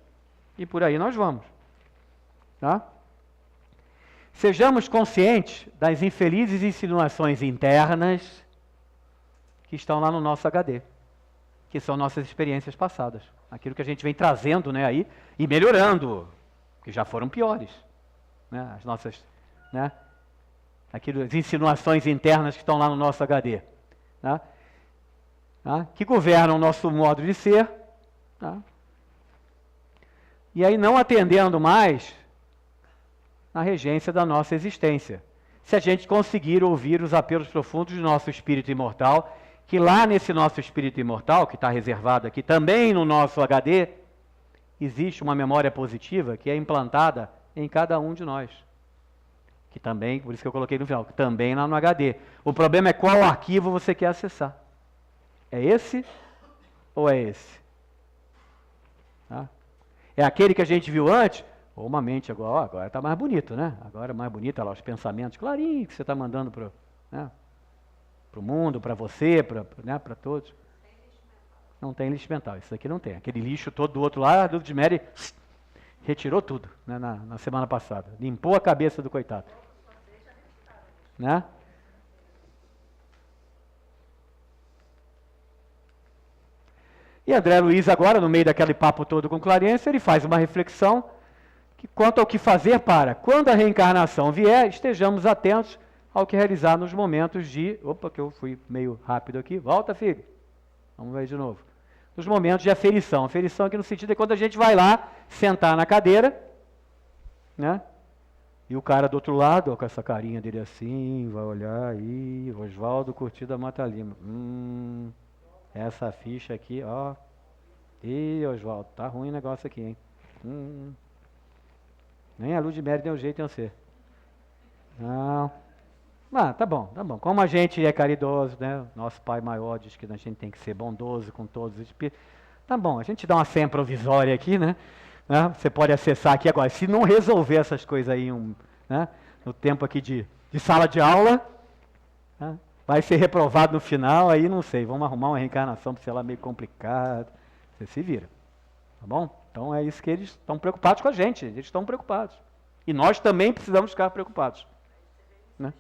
E por aí nós vamos. Tá? Sejamos conscientes das infelizes insinuações internas que estão lá no nosso HD, que são nossas experiências passadas. Aquilo que a gente vem trazendo, né, aí, e melhorando, que já foram piores. Né, as nossas, né, as insinuações internas que estão lá no nosso HD. Tá? Tá? Que governam o nosso modo de ser. Tá? E aí não atendendo mais na regência da nossa existência. Se a gente conseguir ouvir os apelos profundos do nosso espírito imortal, que lá nesse nosso espírito imortal, que está reservado aqui também no nosso HD, existe uma memória positiva que é implantada em cada um de nós. Que também, por isso que eu coloquei no final, também lá no HD. O problema é qual arquivo você quer acessar. É esse ou é esse? Tá? É aquele que a gente viu antes, ou uma mente agora está mais bonito, né? Agora é mais bonito, olha lá, os pensamentos clarinhos que você está mandando para, né, o mundo, para você, para, né, para todos. Não tem lixo mental, isso aqui não tem. Aquele lixo todo do outro lado, a Dulce Mary retirou tudo, né, na semana passada. Limpou a cabeça do coitado. Né? E André Luiz agora, no meio daquele papo todo com Clarence, ele faz uma reflexão que, quanto ao que fazer para, quando a reencarnação vier, estejamos atentos ao que realizar nos momentos de... Opa, que eu fui meio rápido aqui. Volta, filho. Vamos ver de novo. Nos momentos de aferição. Aferição aqui no sentido de quando a gente vai lá, sentar na cadeira, né? E o cara do outro lado, ó, com essa carinha dele assim, vai olhar aí, Oswaldo Curtida Mata Lima. Essa ficha aqui, ó. Ih, Oswaldo, tá ruim o negócio aqui, hein? Nem a Ludmere deu jeito em você. Não. Tá bom, tá bom. Como a gente é caridoso, né? Nosso Pai Maior diz que a gente tem que ser bondoso com todos os espíritos. Tá bom, a gente dá uma senha provisória aqui, né? Você pode acessar aqui agora. Se não resolver essas coisas aí né, no tempo aqui de sala de aula, né, vai ser reprovado no final, aí não sei, vamos arrumar uma reencarnação para ser lá meio complicado. Você se vira. Tá bom? Então é isso que eles estão preocupados com a gente, eles estão preocupados. E nós também precisamos ficar preocupados. Né?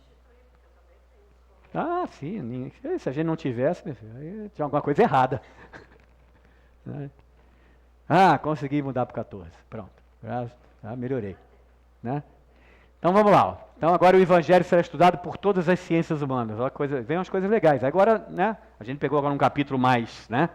Ah, sim, se a gente não tivesse, aí tinha alguma coisa errada. Né? Consegui mudar para 14. Pronto. Já melhorei. Né? Então vamos lá. Ó. Então agora o Evangelho será estudado por todas as ciências humanas. Vem umas coisas legais. Agora, né, a gente pegou agora um capítulo mais, né,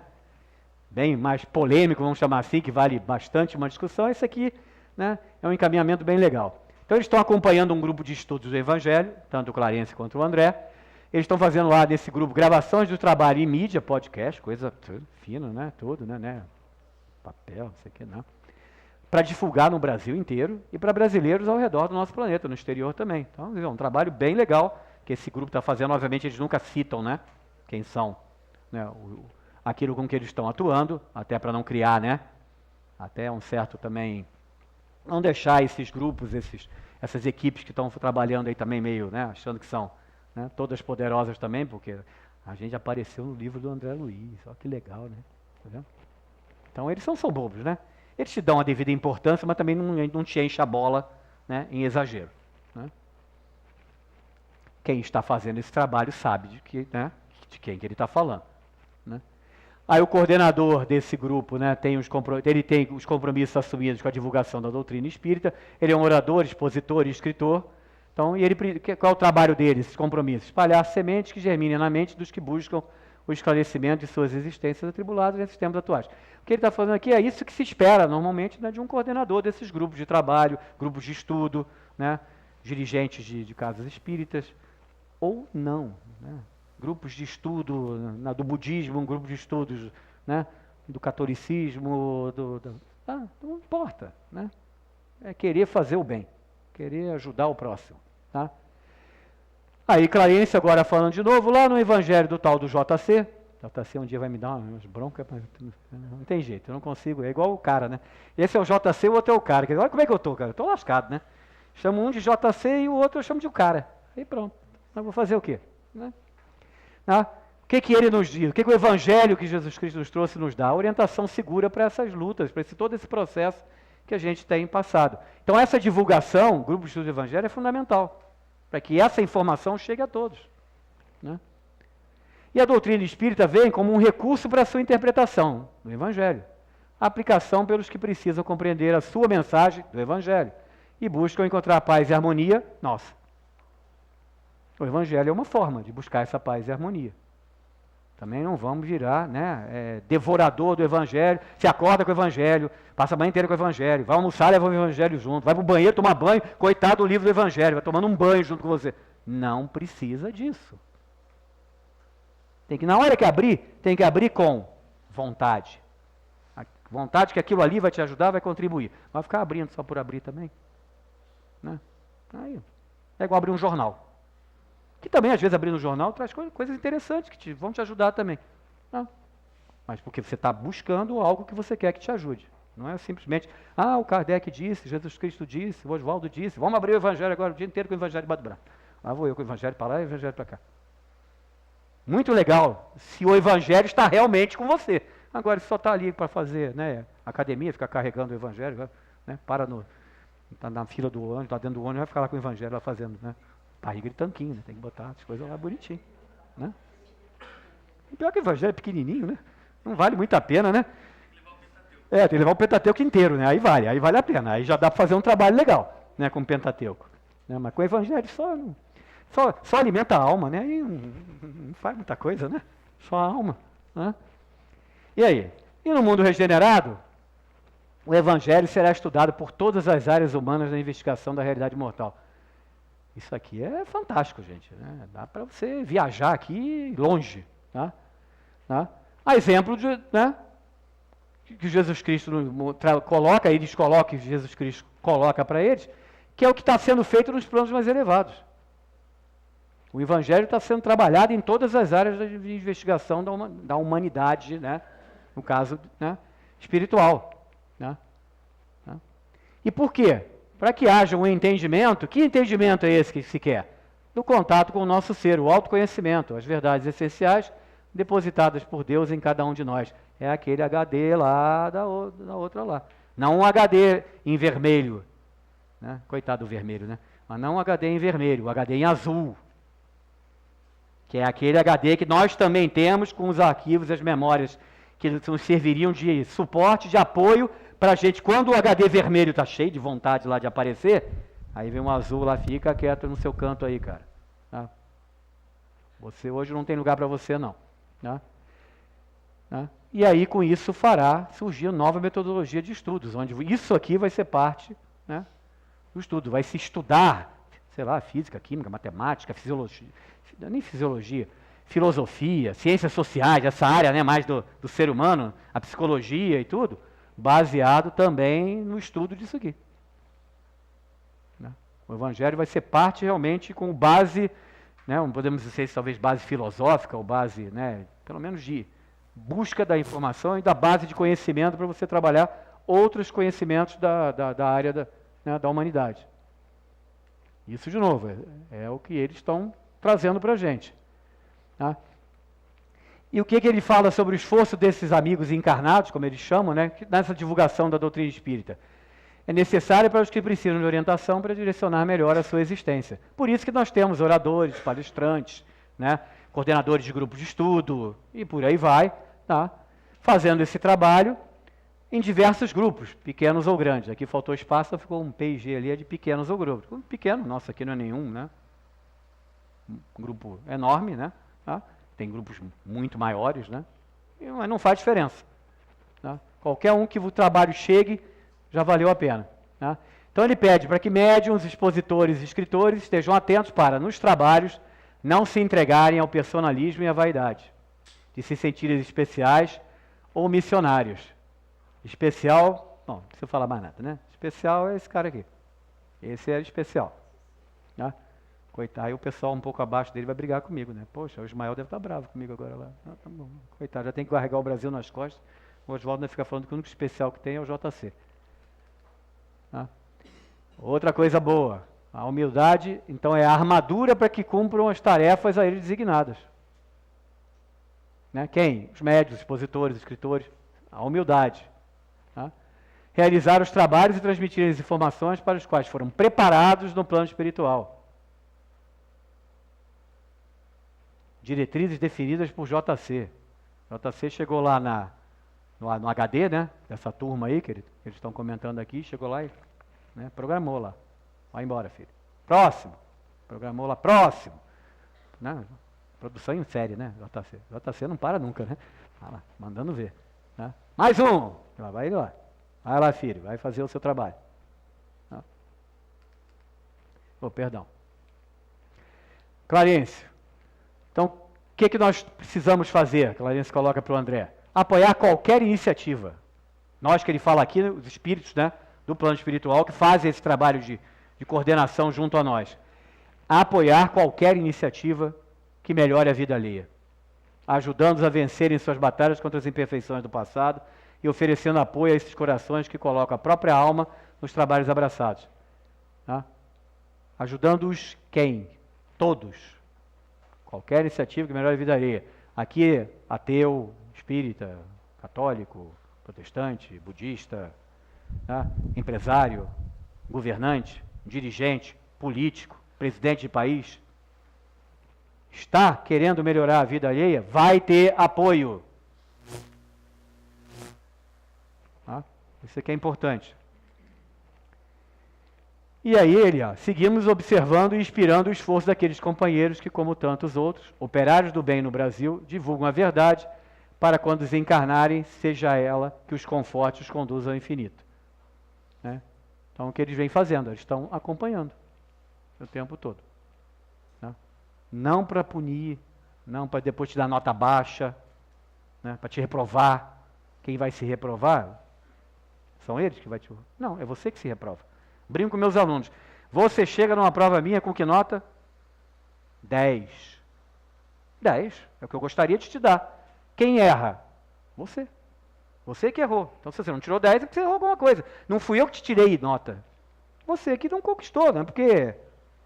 bem mais polêmico, vamos chamar assim, que vale bastante uma discussão. Esse aqui, né, é um encaminhamento bem legal. Então eles estão acompanhando um grupo de estudos do Evangelho, tanto o Clarence quanto o André. Eles estão fazendo lá nesse grupo gravações do trabalho em mídia, podcast, coisa fina, né, tudo, né, papel, não sei o que, não. Para divulgar no Brasil inteiro e para brasileiros ao redor do nosso planeta, no exterior também. Então, é um trabalho bem legal que esse grupo está fazendo. Obviamente, eles nunca citam, né, quem são, né, aquilo com que eles estão atuando, até para não criar, né, até um certo também, não deixar esses grupos, essas equipes que estão trabalhando aí também meio, né, achando que são, né, todas poderosas também, porque a gente apareceu no livro do André Luiz, olha que legal, né, tá vendo? Então, eles são bobos, né? Eles te dão a devida importância, mas também não te enche a bola, né, em exagero. Né? Quem está fazendo esse trabalho sabe né, de quem que ele está falando. Né? Aí o coordenador desse grupo, né, ele tem os compromissos assumidos com a divulgação da doutrina espírita, ele é um orador, expositor e escritor. Então, qual é o trabalho dele, esses compromissos? Espalhar sementes que germinem na mente dos que buscam o esclarecimento de suas existências atribuladas nesses tempos atuais. O que ele está falando aqui é isso que se espera normalmente, né, de um coordenador desses grupos de trabalho, grupos de estudo, né, dirigentes de casas espíritas, ou não. Né, grupos de estudo do budismo, um grupo de estudos, né, do catolicismo, não importa. Né, é querer fazer o bem, querer ajudar o próximo. Tá? Aí Clarence agora falando de novo, lá no evangelho do tal do JC um dia vai me dar umas broncas, mas não tem jeito, eu não consigo, é igual o cara, né? Esse é o JC, o outro é o cara. Olha como é que eu tô, cara, eu tô lascado, né? Chamo um de JC e o outro eu chamo de o cara. Aí pronto, eu vou fazer o quê? Né? O que ele nos diz? O que o evangelho que Jesus Cristo nos trouxe nos dá? A orientação segura para essas lutas, para todo esse processo que a gente tem passado. Então essa divulgação, grupo de estudo do evangelho, é fundamental, para que essa informação chegue a todos. Né? E a doutrina espírita vem como um recurso para a sua interpretação do evangelho, a aplicação pelos que precisam compreender a sua mensagem do evangelho e buscam encontrar paz e harmonia, nossa. O evangelho é uma forma de buscar essa paz e harmonia. Também não vamos virar, né, devorador do evangelho, se acorda com o evangelho, passa a manhã inteira com o evangelho, vai almoçar, leva o evangelho junto, vai para o banheiro tomar banho, coitado do livro do evangelho, vai tomando um banho junto com você. Não precisa disso. Na hora que abrir, tem que abrir com vontade. A vontade que aquilo ali vai te ajudar, vai contribuir. Vai ficar abrindo só por abrir também. Né? Aí, é igual abrir um jornal. Que também, às vezes, abrir um jornal traz coisas interessantes que vão te ajudar também. Não. Mas porque você está buscando algo que você quer que te ajude. Não é simplesmente, o Kardec disse, Jesus Cristo disse, o Oswaldo disse, vamos abrir o evangelho agora o dia inteiro com o evangelho debaixo do braço. Lá vou eu com o evangelho para lá e o evangelho para cá. Muito legal, se o evangelho está realmente com você. Agora, se só está ali para fazer, né, academia, ficar carregando o evangelho, né, está na fila do ônibus, está dentro do ônibus, vai ficar lá com o evangelho lá fazendo, né, barriga de tanquinho, né, tem que botar as coisas lá bonitinho, né. O pior que o evangelho é pequenininho, né, não vale muito a pena, né. Tem que levar o Pentateuco inteiro, né, aí vale a pena, aí já dá para fazer um trabalho legal, né, com o Pentateuco. Né, mas com o evangelho só alimenta a alma, né? Aí não faz muita coisa, né? Só a alma. Né? E aí? E no mundo regenerado, o evangelho será estudado por todas as áreas humanas da investigação da realidade mortal. Isso aqui é fantástico, gente. Né? Dá para você viajar aqui longe. Tá? Tá? A exemplo de, né, que Jesus Cristo coloca, eles colocam, Jesus Cristo coloca para eles, que é o que está sendo feito nos planos mais elevados. O evangelho está sendo trabalhado em todas as áreas de investigação da humanidade, né? No caso, né, espiritual. Né? E por quê? Para que haja um entendimento. Que entendimento é esse que se quer? Do contato com o nosso ser, o autoconhecimento, as verdades essenciais depositadas por Deus em cada um de nós. É aquele HD lá da outra lá. Não um HD em vermelho. Né? Coitado do vermelho, né? Mas não um HD em vermelho, o HD em azul. Que é aquele HD que nós também temos com os arquivos e as memórias que nos serviriam de suporte, de apoio, para a gente, quando o HD vermelho está cheio de vontade lá de aparecer, aí vem um azul lá, fica quieto no seu canto aí, cara. Tá? Você hoje não tem lugar para você, não. Tá? Tá? E aí, com isso, fará surgir nova metodologia de estudos, onde isso aqui vai ser parte, né, do estudo. Vai se estudar, sei lá, física, química, matemática, fisiologia, nem fisiologia, filosofia, ciências sociais, essa área, né, mais do ser humano, a psicologia e tudo, baseado também no estudo disso aqui. Né? O evangelho vai ser parte realmente com base, né, podemos dizer talvez base filosófica, ou base, né, pelo menos de busca da informação e da base de conhecimento para você trabalhar outros conhecimentos da área da humanidade. Isso, de novo, é o que eles estão trazendo para a gente. Tá? E o que ele fala sobre o esforço desses amigos encarnados, como eles chamam, né, nessa divulgação da doutrina espírita? É necessário para os que precisam de orientação para direcionar melhor a sua existência. Por isso que nós temos oradores, palestrantes, né, coordenadores de grupos de estudo e por aí vai, tá, fazendo esse trabalho em diversos grupos, pequenos ou grandes. Aqui faltou espaço, ficou um PG ali, é de pequenos ou grupos. Pequeno, nossa, aqui não é nenhum, né? Um grupo enorme, né? Tá? Tem grupos muito maiores, né? Mas não faz diferença. Tá? Qualquer um que o trabalho chegue, já valeu a pena. Tá? Então ele pede para que médiuns, expositores e escritores estejam atentos para, nos trabalhos, não se entregarem ao personalismo e à vaidade, de se sentirem especiais ou missionários. Especial, não precisa falar mais nada, né? Especial é esse cara aqui. Esse é especial. Tá? Coitado, aí o pessoal um pouco abaixo dele vai brigar comigo, né? Poxa, o Ismael deve estar bravo comigo agora lá. Ah, tá bom. Coitado, já tem que carregar o Brasil nas costas. O Oswaldo vai ficar falando que o único especial que tem é o JC. Tá? Outra coisa boa, a humildade, então, é a armadura para que cumpram as tarefas a eles designadas. Né? Quem? Os médios, expositores, escritores. A humildade. Tá? Realizar os trabalhos e transmitir as informações para os quais foram preparados no plano espiritual. Diretrizes definidas por JC. JC chegou lá no HD, né? Dessa turma aí, que eles estão comentando aqui, chegou lá e, né, programou lá. Vai embora, filho. Próximo. Programou lá, próximo. Né? Produção em série, né? JC. JC não para nunca, né? Vai lá, mandando ver. Né? Mais um. Vai lá. Vai lá, filho. Vai fazer o seu trabalho. Tá? Oh, perdão. Clarêncio. Então, o que nós precisamos fazer? Clarêncio coloca para o André. Apoiar qualquer iniciativa. Nós, que ele fala aqui, os espíritos, né, do plano espiritual, que fazem esse trabalho de coordenação junto a nós. Apoiar qualquer iniciativa que melhore a vida alheia. Ajudando-os a vencerem suas batalhas contra as imperfeições do passado e oferecendo apoio a esses corações que colocam a própria alma nos trabalhos abraçados. Tá? Ajudando-os quem? Todos. Qualquer iniciativa que melhore a vida alheia. Aqui, ateu, espírita, católico, protestante, budista, tá? Empresário, governante, dirigente, político, presidente de país, está querendo melhorar a vida alheia, vai ter apoio. Tá? Isso aqui é importante. E aí seguimos observando e inspirando o esforço daqueles companheiros que, como tantos outros, operários do bem no Brasil, divulgam a verdade para quando desencarnarem, seja ela que os conforte e os conduza ao infinito. Né? Então, o que eles vêm fazendo? Eles estão acompanhando o tempo todo. Né? Não para punir, não para depois te dar nota baixa, né? Para te reprovar. Quem vai se reprovar? São eles que vai te... Não, é você que se reprova. Brinco com meus alunos. Você chega numa prova minha com que nota? 10. 10. É o que eu gostaria de te dar. Quem erra? Você. Você que errou. Então, se você não tirou 10, é porque você errou alguma coisa. Não fui eu que te tirei nota. Você que não conquistou, não é porque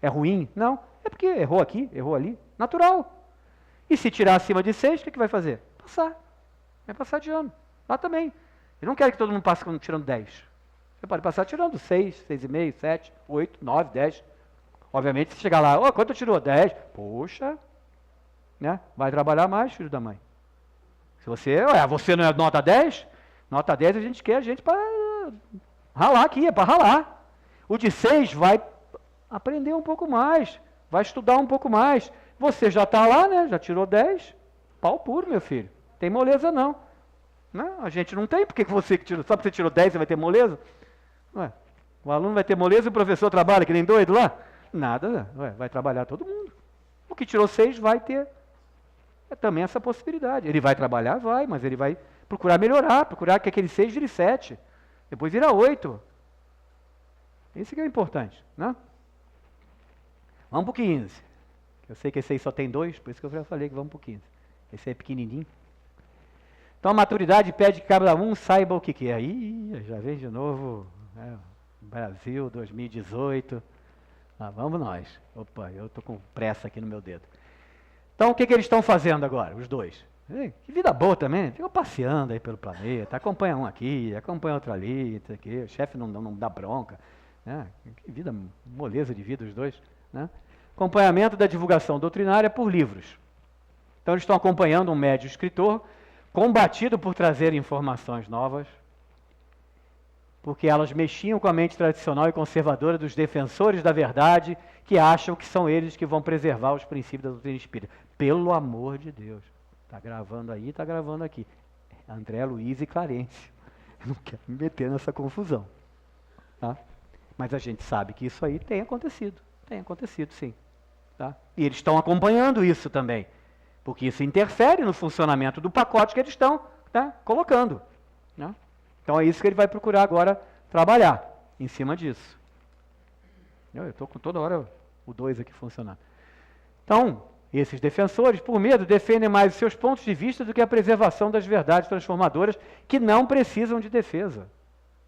é ruim. Não. É porque errou aqui, errou ali. Natural. E se tirar acima de 6, o que vai fazer? Passar. Vai passar de ano. Lá também. Eu não quero que todo mundo passe tirando 10. Você pode passar tirando 6, 6,5, 7, 8, 9, 10. Obviamente, se chegar lá, oh, quanto tirou? 10. Poxa, né? Vai trabalhar mais, filho da mãe. Se você não é nota 10? Nota 10 a gente quer a gente para ralar aqui, é para ralar. O de 6 vai aprender um pouco mais, vai estudar um pouco mais. Você já está lá, né? Já tirou 10. Pau puro, meu filho. Tem moleza não. Né? A gente não tem, porque você que tirou, só porque você tirou 10 você vai ter moleza? Ué, o aluno vai ter moleza e o professor trabalha que nem doido lá? Nada, vai trabalhar todo mundo. O que tirou 6 vai ter também essa possibilidade. Ele vai trabalhar? Vai, mas ele vai procurar melhorar, procurar que aquele 6 vire 7, depois vira 8. Isso que é importante, né? Vamos para o 15. Eu sei que esse aí só tem 2, por isso que eu já falei que vamos para o 15. Esse aí é pequenininho. Então a maturidade pede que cada um saiba o que quer. Ih, já vem de novo, né? Brasil 2018. Vamos nós. Opa, eu estou com pressa aqui no meu dedo. Então o que eles estão fazendo agora, os dois? Que vida boa também, fica passeando aí pelo planeta, acompanha um aqui, acompanha outro ali, isso aqui, o chefe não dá bronca, né? Que vida, moleza de vida os dois, né? Acompanhamento da divulgação doutrinária por livros. Então eles estão acompanhando um médio escritor, combatido por trazer informações novas, porque elas mexiam com a mente tradicional e conservadora dos defensores da verdade, que acham que são eles que vão preservar os princípios da doutrina espírita. Pelo amor de Deus. Está gravando aí, está gravando aqui. André Luiz e Clarence. Eu não quero me meter nessa confusão. Tá? Mas a gente sabe que isso aí tem acontecido. Tem acontecido, sim. Tá? E eles estão acompanhando isso também. Porque isso interfere no funcionamento do pacote que eles estão, né, colocando. Né? Então é isso que ele vai procurar agora trabalhar em cima disso. Eu estou com toda hora o 2 aqui funcionando. Então, esses defensores, por medo, defendem mais os seus pontos de vista do que a preservação das verdades transformadoras, que não precisam de defesa.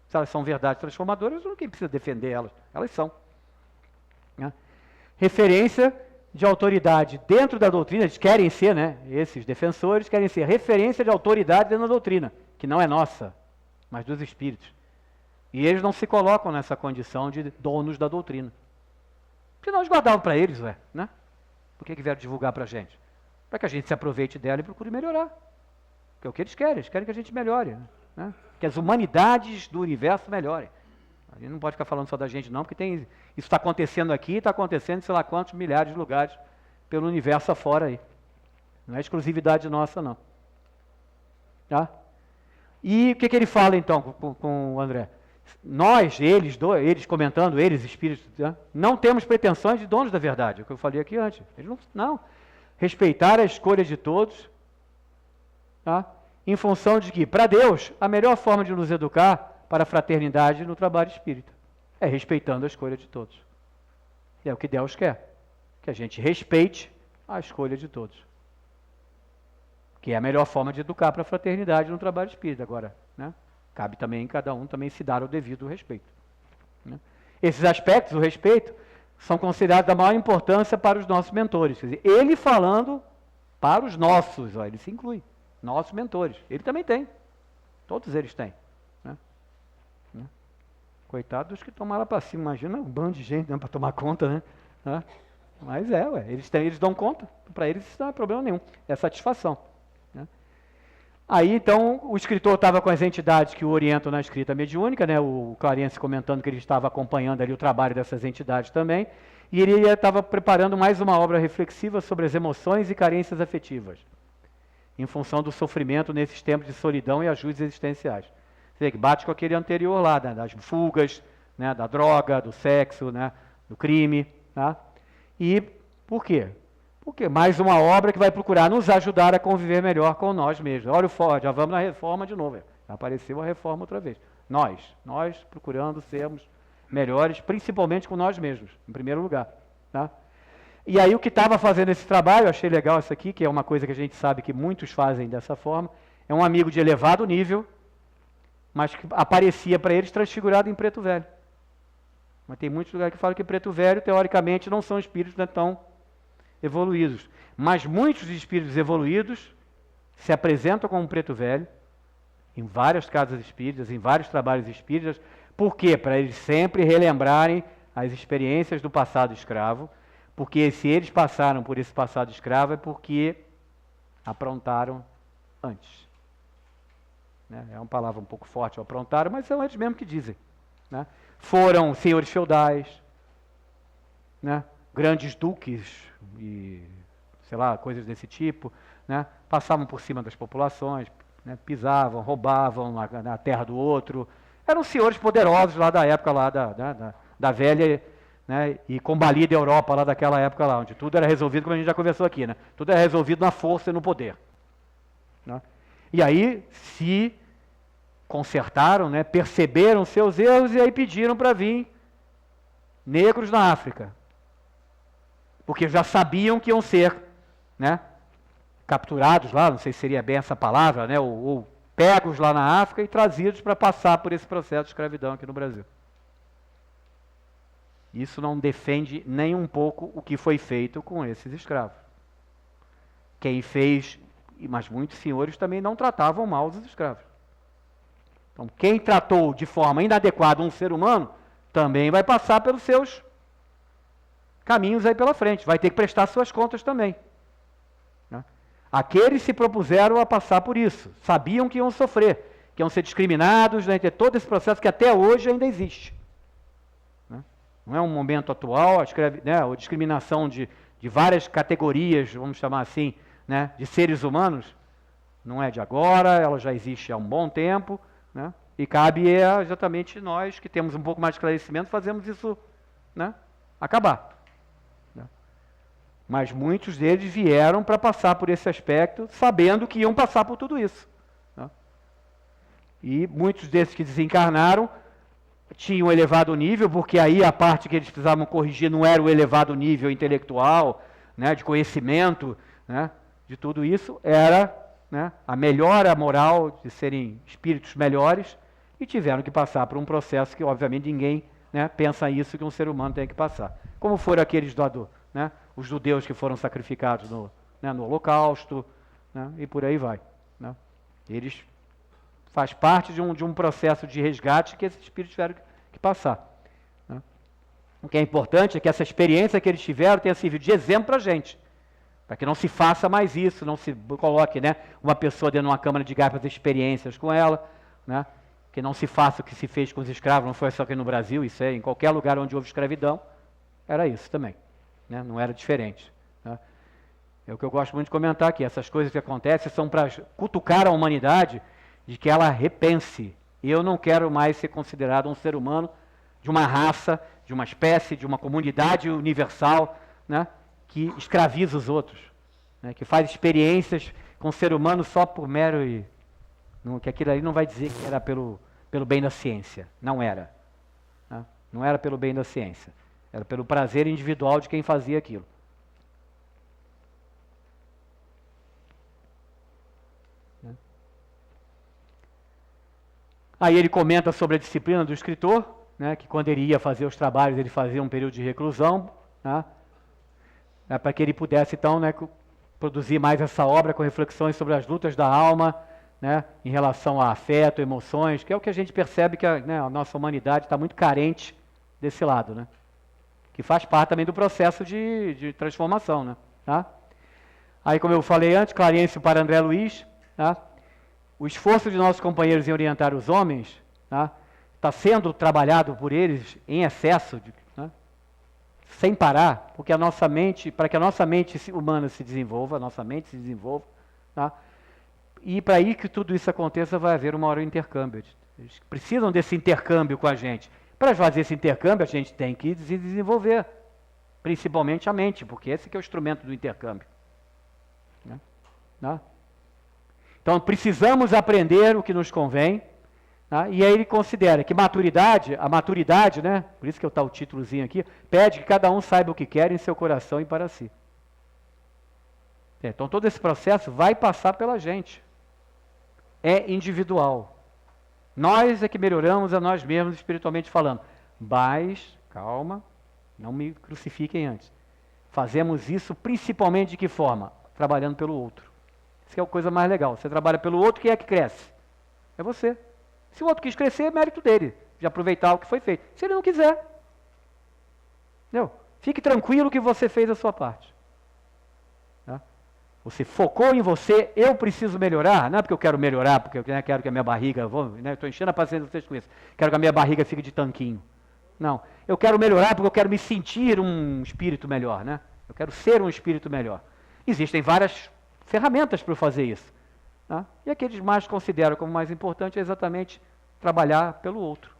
Se elas são verdades transformadoras, ninguém precisa defender elas. Elas são. Né? Referência de autoridade dentro da doutrina, eles querem ser, né? Esses defensores querem ser referência de autoridade dentro da doutrina, que não é nossa, mas dos espíritos. E eles não se colocam nessa condição de donos da doutrina. Porque nós guardávamos para eles, né? Por que vieram divulgar para a gente? Para que a gente se aproveite dela e procure melhorar. Que é o que eles querem que a gente melhore. Né? Que as humanidades do universo melhorem. A gente não pode ficar falando só da gente não, porque isso está acontecendo aqui, está acontecendo em sei lá quantos milhares de lugares pelo universo afora aí. Não é exclusividade nossa, não. Tá? E o que ele fala então com o André? Nós, eles comentando, eles, espíritos, né, não temos pretensões de donos da verdade, é o que eu falei aqui antes. Eles não. Respeitar a escolha de todos, tá? Em função de que, para Deus, a melhor forma de nos educar para a fraternidade no trabalho espírita é respeitando a escolha de todos. É o que Deus quer, que a gente respeite a escolha de todos. Que é a melhor forma de educar para a fraternidade no trabalho espírita. Agora, né? Cabe também em cada um também se dar o devido respeito. Né? Esses aspectos, o respeito, são considerados da maior importância para os nossos mentores. Quer dizer, ele falando para os nossos, ele se inclui, nossos mentores. Ele também tem. Todos eles têm. Né? Coitado dos que tomaram para cima. Imagina um bando de gente, né, para tomar conta, né? Mas eles dão conta. Para eles isso não é problema nenhum. É satisfação. Aí, então, o escritor estava com as entidades que o orientam na escrita mediúnica, né? O Clarence comentando que ele estava acompanhando ali o trabalho dessas entidades também, e ele estava preparando mais uma obra reflexiva sobre as emoções e carências afetivas, em função do sofrimento nesses tempos de solidão e ajustes existenciais. Você vê que bate com aquele anterior lá, né? Das fugas, né? Da droga, do sexo, né? Do crime. Tá? E por quê? Porque mais uma obra que vai procurar nos ajudar a conviver melhor com nós mesmos. Olha o Ford, já vamos na reforma de novo. Já apareceu a reforma outra vez. Nós procurando sermos melhores, principalmente com nós mesmos, em primeiro lugar. Tá? E aí o que estava fazendo esse trabalho, eu achei legal isso aqui, que é uma coisa que a gente sabe que muitos fazem dessa forma, é um amigo de elevado nível, mas que aparecia para eles transfigurado em preto velho. Mas tem muitos lugares que falam que preto velho, teoricamente, não são espíritos, não é tão evoluídos. Mas muitos espíritos evoluídos se apresentam como preto velho, em várias casas espíritas, em vários trabalhos espíritas. Por quê? Para eles sempre relembrarem as experiências do passado escravo, porque se eles passaram por esse passado escravo é porque aprontaram antes. Né? É uma palavra um pouco forte, aprontaram, mas são eles mesmos que dizem. Né? Foram senhores feudais, né? Grandes duques e, sei lá, coisas desse tipo, né? Passavam por cima das populações, né? Pisavam, roubavam na terra do outro. Eram senhores poderosos lá da época lá da velha, né? E combalida Europa lá daquela época lá, onde tudo era resolvido, como a gente já conversou aqui, né? Tudo era resolvido na força e no poder. Né? E aí se consertaram, né? Perceberam seus erros e aí pediram para vir negros na África. Porque já sabiam que iam ser, né, capturados lá, não sei se seria bem essa palavra, né, ou pegos lá na África e trazidos para passar por esse processo de escravidão aqui no Brasil. Isso não defende nem um pouco o que foi feito com esses escravos. Quem fez Mas muitos senhores também não tratavam mal os escravos. Então, quem tratou de forma inadequada um ser humano, também vai passar pelos seus caminhos aí pela frente, vai ter que prestar suas contas também. Né? Aqueles se propuseram a passar por isso, sabiam que iam sofrer, que iam ser discriminados, né, ter todo esse processo que até hoje ainda existe. Né? Não é um momento atual, a discriminação de várias categorias, vamos chamar assim, né, de seres humanos, não é de agora, ela já existe há um bom tempo, né, e cabe exatamente nós, que temos um pouco mais de esclarecimento, fazemos isso, né, acabar. Né. Mas muitos deles vieram para passar por esse aspecto, sabendo que iam passar por tudo isso. Né. E muitos desses que desencarnaram tinham um elevado nível, porque aí a parte que eles precisavam corrigir não era o elevado nível intelectual, né, de conhecimento, né, de tudo isso, era, né, a melhora moral de serem espíritos melhores, e tiveram que passar por um processo que, obviamente, ninguém, né, pensa isso que um ser humano tem que passar. Como foram aqueles né, os judeus que foram sacrificados no Holocausto, né, e por aí vai. Né. Eles faz parte de um processo de resgate que esses espíritos tiveram que passar. Né. O que é importante é que essa experiência que eles tiveram tenha servido de exemplo para a gente. Para que não se faça mais isso, não se coloque, né, uma pessoa dentro de uma câmara de gás para fazer experiências com ela, né, que não se faça o que se fez com os escravos, não foi só aqui no Brasil, isso é em qualquer lugar onde houve escravidão, era isso também, né, não era diferente. Né. É o que eu gosto muito de comentar aqui, essas coisas que acontecem são para cutucar a humanidade de que ela repense. Eu não quero mais ser considerado um ser humano de uma raça, de uma espécie, de uma comunidade universal, né, que escraviza os outros, né, que faz experiências com o ser humano só por mero e... que aquilo ali não vai dizer que era pelo bem da ciência. Não era. Né? Não era pelo bem da ciência. Era pelo prazer individual de quem fazia aquilo. Né? Aí ele comenta sobre a disciplina do escritor, né, que quando ele ia fazer os trabalhos, ele fazia um período de reclusão, né, para que ele pudesse, então, né, produzir mais essa obra com reflexões sobre as lutas da alma, né, em relação a afeto, emoções, que é o que a gente percebe que a nossa humanidade está muito carente desse lado, né, que faz parte também do processo de transformação. Né, tá? Aí, como eu falei antes, Clarencio para André Luiz, tá? O esforço de nossos companheiros em orientar os homens está sendo trabalhado por eles em excesso, sem parar, porque a nossa mente, para que a nossa mente humana se desenvolva, a nossa mente se desenvolva, tá? E para aí que tudo isso aconteça, vai haver uma hora de intercâmbio. Eles precisam desse intercâmbio com a gente. Para fazer esse intercâmbio, a gente tem que se desenvolver, principalmente a mente, porque esse que é o instrumento do intercâmbio. Né? Tá? Então, precisamos aprender o que nos convém, tá? E aí ele considera que a maturidade, né, por isso que está o títulozinho aqui, pede que cada um saiba o que quer em seu coração e para si. Então, todo esse processo vai passar pela gente. É individual. Nós é que melhoramos a nós mesmos espiritualmente falando. Mas, calma, não me crucifiquem antes. Fazemos isso principalmente de que forma? Trabalhando pelo outro. Isso que é a coisa mais legal. Você trabalha pelo outro, quem é que cresce? É você. Se o outro quis crescer, é mérito dele, de aproveitar o que foi feito. Se ele não quiser, entendeu? Fique tranquilo que você fez a sua parte. Tá? Você focou em você, eu preciso melhorar, não é porque eu quero melhorar, porque eu quero que a minha barriga, estou enchendo a paciência de vocês com isso, quero que a minha barriga fique de tanquinho. Não, eu quero melhorar porque eu quero me sentir um espírito melhor, né? Eu quero ser um espírito melhor. Existem várias ferramentas para fazer isso. Tá? E aqueles mais consideram como mais importante é exatamente trabalhar pelo outro.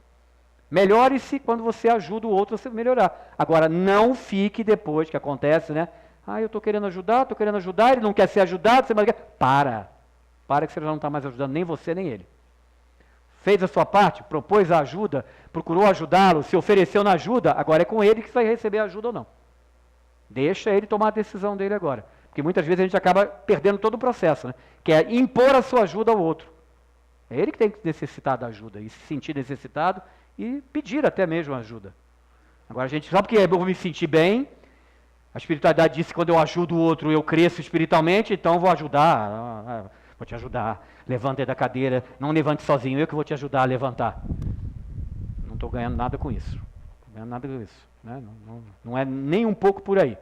Melhore-se quando você ajuda o outro a se melhorar. Agora, não fique depois que acontece, né? Eu estou querendo ajudar, ele não quer ser ajudado, você para que você já não está mais ajudando nem você nem ele. Fez a sua parte, propôs a ajuda, procurou ajudá-lo, se ofereceu na ajuda, agora é com ele que você vai receber a ajuda ou não. Deixa ele tomar a decisão dele agora. Porque muitas vezes a gente acaba perdendo todo o processo, né? Que é impor a sua ajuda ao outro. É ele que tem que necessitar da ajuda, e se sentir necessitado e pedir até mesmo ajuda. Agora a gente, só porque eu vou me sentir bem, A espiritualidade disse que quando eu ajudo o outro, eu cresço espiritualmente, então vou ajudar, vou te ajudar. Levante da cadeira, não levante sozinho, eu que vou te ajudar a levantar. Não estou ganhando nada com isso. Não ganhando nada com isso. Né? Não é nem um pouco por aí.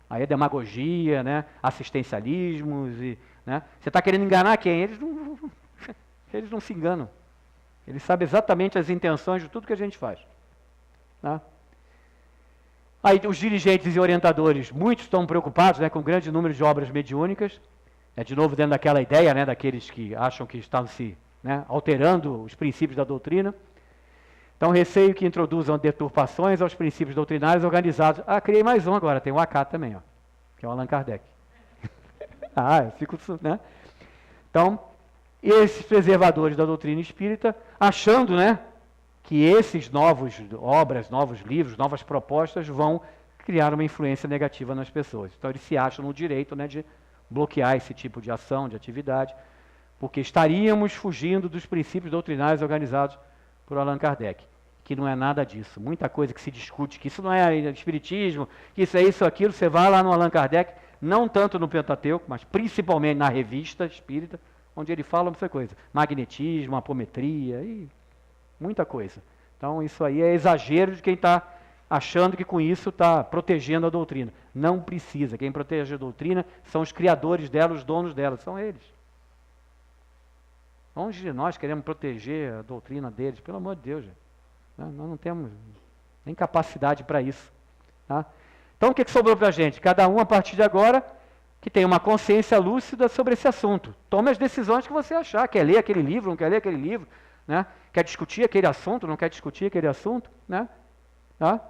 Aí é demagogia, né? Assistencialismos. Né? Você está querendo enganar quem? Eles não se enganam. Eles sabem exatamente as intenções de tudo que a gente faz. Tá? Aí os dirigentes e orientadores, muitos estão preocupados, né, com o grande número de obras mediúnicas, de novo dentro daquela ideia, né, daqueles que acham que estão se, né, alterando os princípios da doutrina. Então, receio que introduzam deturpações aos princípios doutrinários organizados. Criei mais um agora, tem o AK também, ó, que é o Allan Kardec. Eu fico, né? Então, esses preservadores da doutrina espírita, achando, né, que esses novos obras, novos livros, novas propostas vão criar uma influência negativa nas pessoas. Então eles se acham no direito, né, de bloquear esse tipo de ação, de atividade, porque estaríamos fugindo dos princípios doutrinários organizados por Allan Kardec, que não é nada disso. Muita coisa que se discute, que isso não é espiritismo, que isso é isso, aquilo, você vai lá no Allan Kardec, não tanto no Pentateuco, mas principalmente na revista espírita, onde ele fala muita coisa. Magnetismo, apometria e muita coisa. Então isso aí é exagero de quem está achando que com isso está protegendo a doutrina. Não precisa. Quem protege a doutrina são os criadores dela, os donos dela, são eles. Longe de nós queremos proteger a doutrina deles, pelo amor de Deus, gente. Nós não temos nem capacidade para isso. Tá? Então o que sobrou para a gente? Cada um, a partir de agora, que tem uma consciência lúcida sobre esse assunto. Tome as decisões que você achar. Quer ler aquele livro, não quer ler aquele livro, né? Quer discutir aquele assunto, não quer discutir aquele assunto, né? Tá?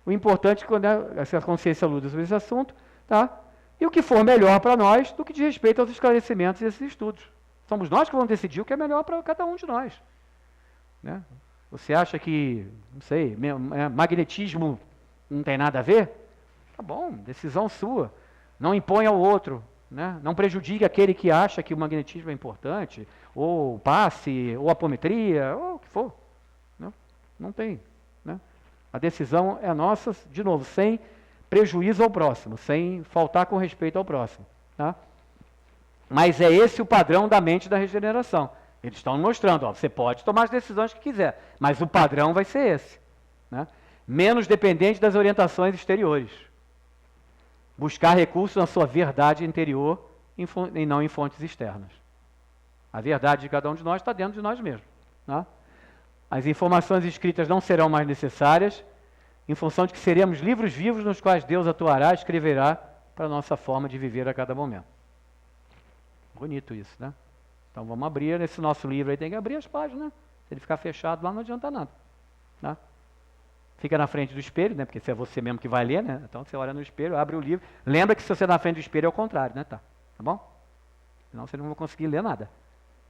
O importante é quando essa consciência lúcida sobre esse assunto, tá? E o que for melhor para nós do que diz respeito aos esclarecimentos desses estudos. Somos nós que vamos decidir o que é melhor para cada um de nós. Né? Você acha que, não sei, magnetismo não tem nada a ver? Tá bom, decisão sua. Não impõe ao outro. Né? Não prejudique aquele que acha que o magnetismo é importante, ou o passe, ou a apometria, ou o que for. Não tem. Né? A decisão é nossa, de novo, sem prejuízo ao próximo, sem faltar com respeito ao próximo. Tá? Mas é esse o padrão da mente da regeneração. Eles estão mostrando, você pode tomar as decisões que quiser, mas o padrão vai ser esse. Né? Menos dependente das orientações exteriores. Buscar recursos na sua verdade interior e não em fontes externas. A verdade de cada um de nós está dentro de nós mesmos. Né? As informações escritas não serão mais necessárias, em função de que seremos livros vivos nos quais Deus atuará e escreverá para a nossa forma de viver a cada momento. Bonito isso, né? Então vamos abrir nesse nosso livro aí, tem que abrir as páginas, né? Se ele ficar fechado lá não adianta nada. Né? Fica na frente do espelho, né? Porque se é você mesmo que vai ler, né? Então você olha no espelho, abre o livro. Lembra que se você é na frente do espelho é o contrário, né? Tá bom? Senão você não vai conseguir ler nada.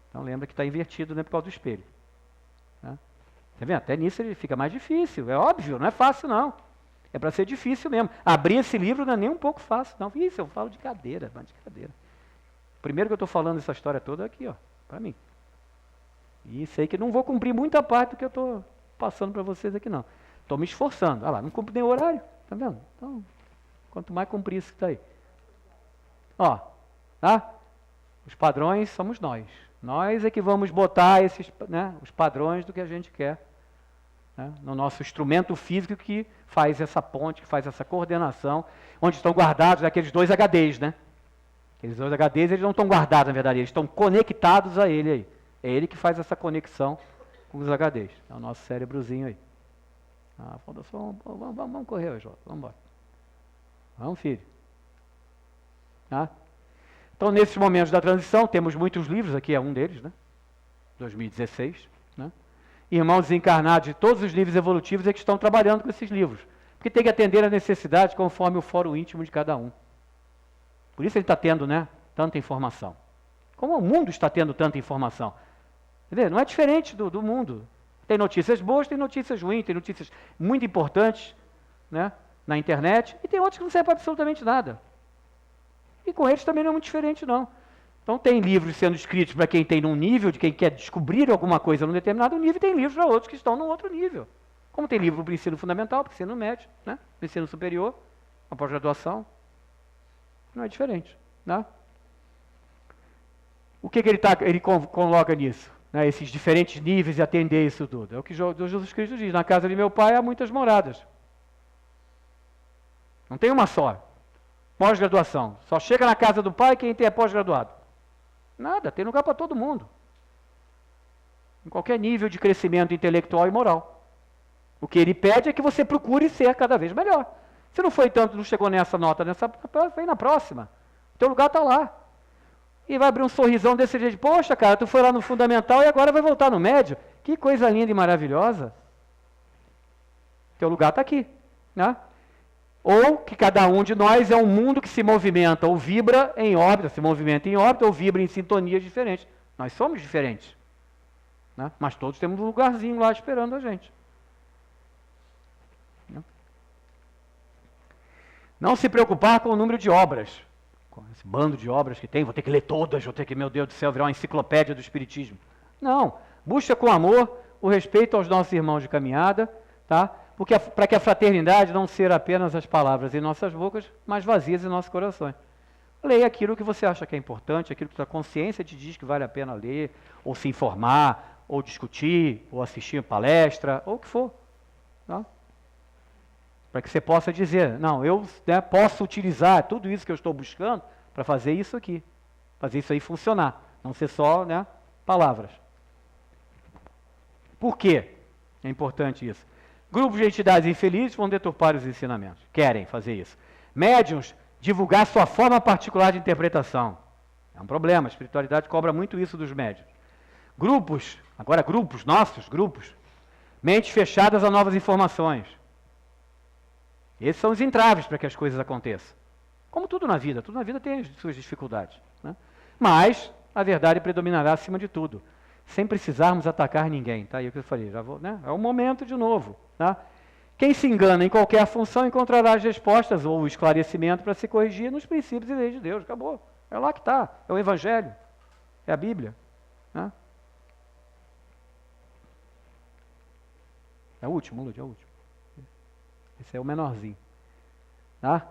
Então lembra que está invertido, né? Por causa do espelho. Né? Tá vendo? Até nisso ele fica mais difícil. É óbvio, não é fácil não. É para ser difícil mesmo. Abrir esse livro não é nem um pouco fácil, não. Isso, eu falo de cadeira, de cadeira. Primeiro que eu estou falando essa história toda aqui, ó, para mim. E sei que não vou cumprir muita parte do que eu estou passando para vocês aqui, não. Estou me esforçando. Olha lá, não cumpro nem o horário, tá vendo? Então, quanto mais cumprir isso que está aí. Ó, tá? Os padrões somos nós. Nós é que vamos botar esses, né, os padrões do que a gente quer, né, no nosso instrumento físico que faz essa ponte, que faz essa coordenação, onde estão guardados aqueles 2 HDs, né? Aqueles 2 HDs, eles não estão guardados, na verdade, eles estão conectados a ele aí. É ele que faz essa conexão com os HDs. É o nosso cérebrozinho aí. Vamos correr, Jota, vamos embora. Vamos, filho. Tá? Então, nesses momentos da transição, temos muitos livros, aqui é um deles, né? 2016. Né? Irmãos encarnados de todos os livros evolutivos é que estão trabalhando com esses livros. Porque tem que atender a necessidade conforme o fórum íntimo de cada um. Por isso ele está tendo, né, tanta informação. Como o mundo está tendo tanta informação. Entendeu? Não é diferente do mundo. Tem notícias boas, tem notícias ruins, tem notícias muito importantes, né, na internet, e tem outros que não servem para absolutamente nada. E com eles também não é muito diferente, não. Então tem livros sendo escritos para quem tem num nível, de quem quer descobrir alguma coisa num determinado nível, e tem livros para outros que estão num outro nível. Como tem livro para o ensino fundamental, para o ensino médio, né, para o ensino superior, uma pós-graduação, não é diferente, né? O que ele coloca nisso? Né, esses diferentes níveis e atender isso tudo. É o que Jesus Cristo diz, na casa de meu pai há muitas moradas. Não tem uma só. Pós-graduação. Só chega na casa do pai quem é pós-graduado. Nada, tem lugar para todo mundo. Em qualquer nível de crescimento intelectual e moral. O que ele pede é que você procure ser cada vez melhor. Se não foi tanto, não chegou nessa nota, vem na próxima. O teu lugar está lá. E vai abrir um sorrisão desse jeito. Poxa, cara, tu foi lá no fundamental e agora vai voltar no médio. Que coisa linda e maravilhosa. Teu lugar está aqui, né? Ou que cada um de nós é um mundo que se movimenta ou vibra em órbita, se movimenta em órbita ou vibra em sintonias diferentes. Nós somos diferentes, né? Mas todos temos um lugarzinho lá esperando a gente. Não se preocupar com o número de obras. Com esse bando de obras que tem, vou ter que ler todas, vou ter que, meu Deus do céu, virar uma enciclopédia do Espiritismo. Não, busca com amor o respeito aos nossos irmãos de caminhada, tá? Porque para que a fraternidade não seja apenas as palavras em nossas bocas, mas vazias em nossos corações. Leia aquilo que você acha que é importante, aquilo que a consciência te diz que vale a pena ler, ou se informar, ou discutir, ou assistir palestra, ou o que for, tá? Para que você possa dizer, não, eu, né, posso utilizar tudo isso que eu estou buscando para fazer isso aqui. Fazer isso aí funcionar. Não ser só, né, palavras. Por quê? É importante isso. Grupos de entidades infelizes vão deturpar os ensinamentos. Querem fazer isso. Médiuns, divulgar sua forma particular de interpretação. É um problema. A espiritualidade cobra muito isso dos médiuns. Grupos, agora grupos, nossos grupos. Mentes fechadas a novas informações. Esses são os entraves para que as coisas aconteçam. Como tudo na vida tem as suas dificuldades, né? Mas a verdade predominará acima de tudo, sem precisarmos atacar ninguém. Tá aí o que eu falei, já vou, né? É o momento de novo. Tá? Quem se engana em qualquer função encontrará as respostas ou o esclarecimento para se corrigir nos princípios e leis de Deus. Acabou. É lá que está. É o Evangelho. É a Bíblia. Né? É o último, Lúcio, é o último. Esse é o menorzinho. Tá?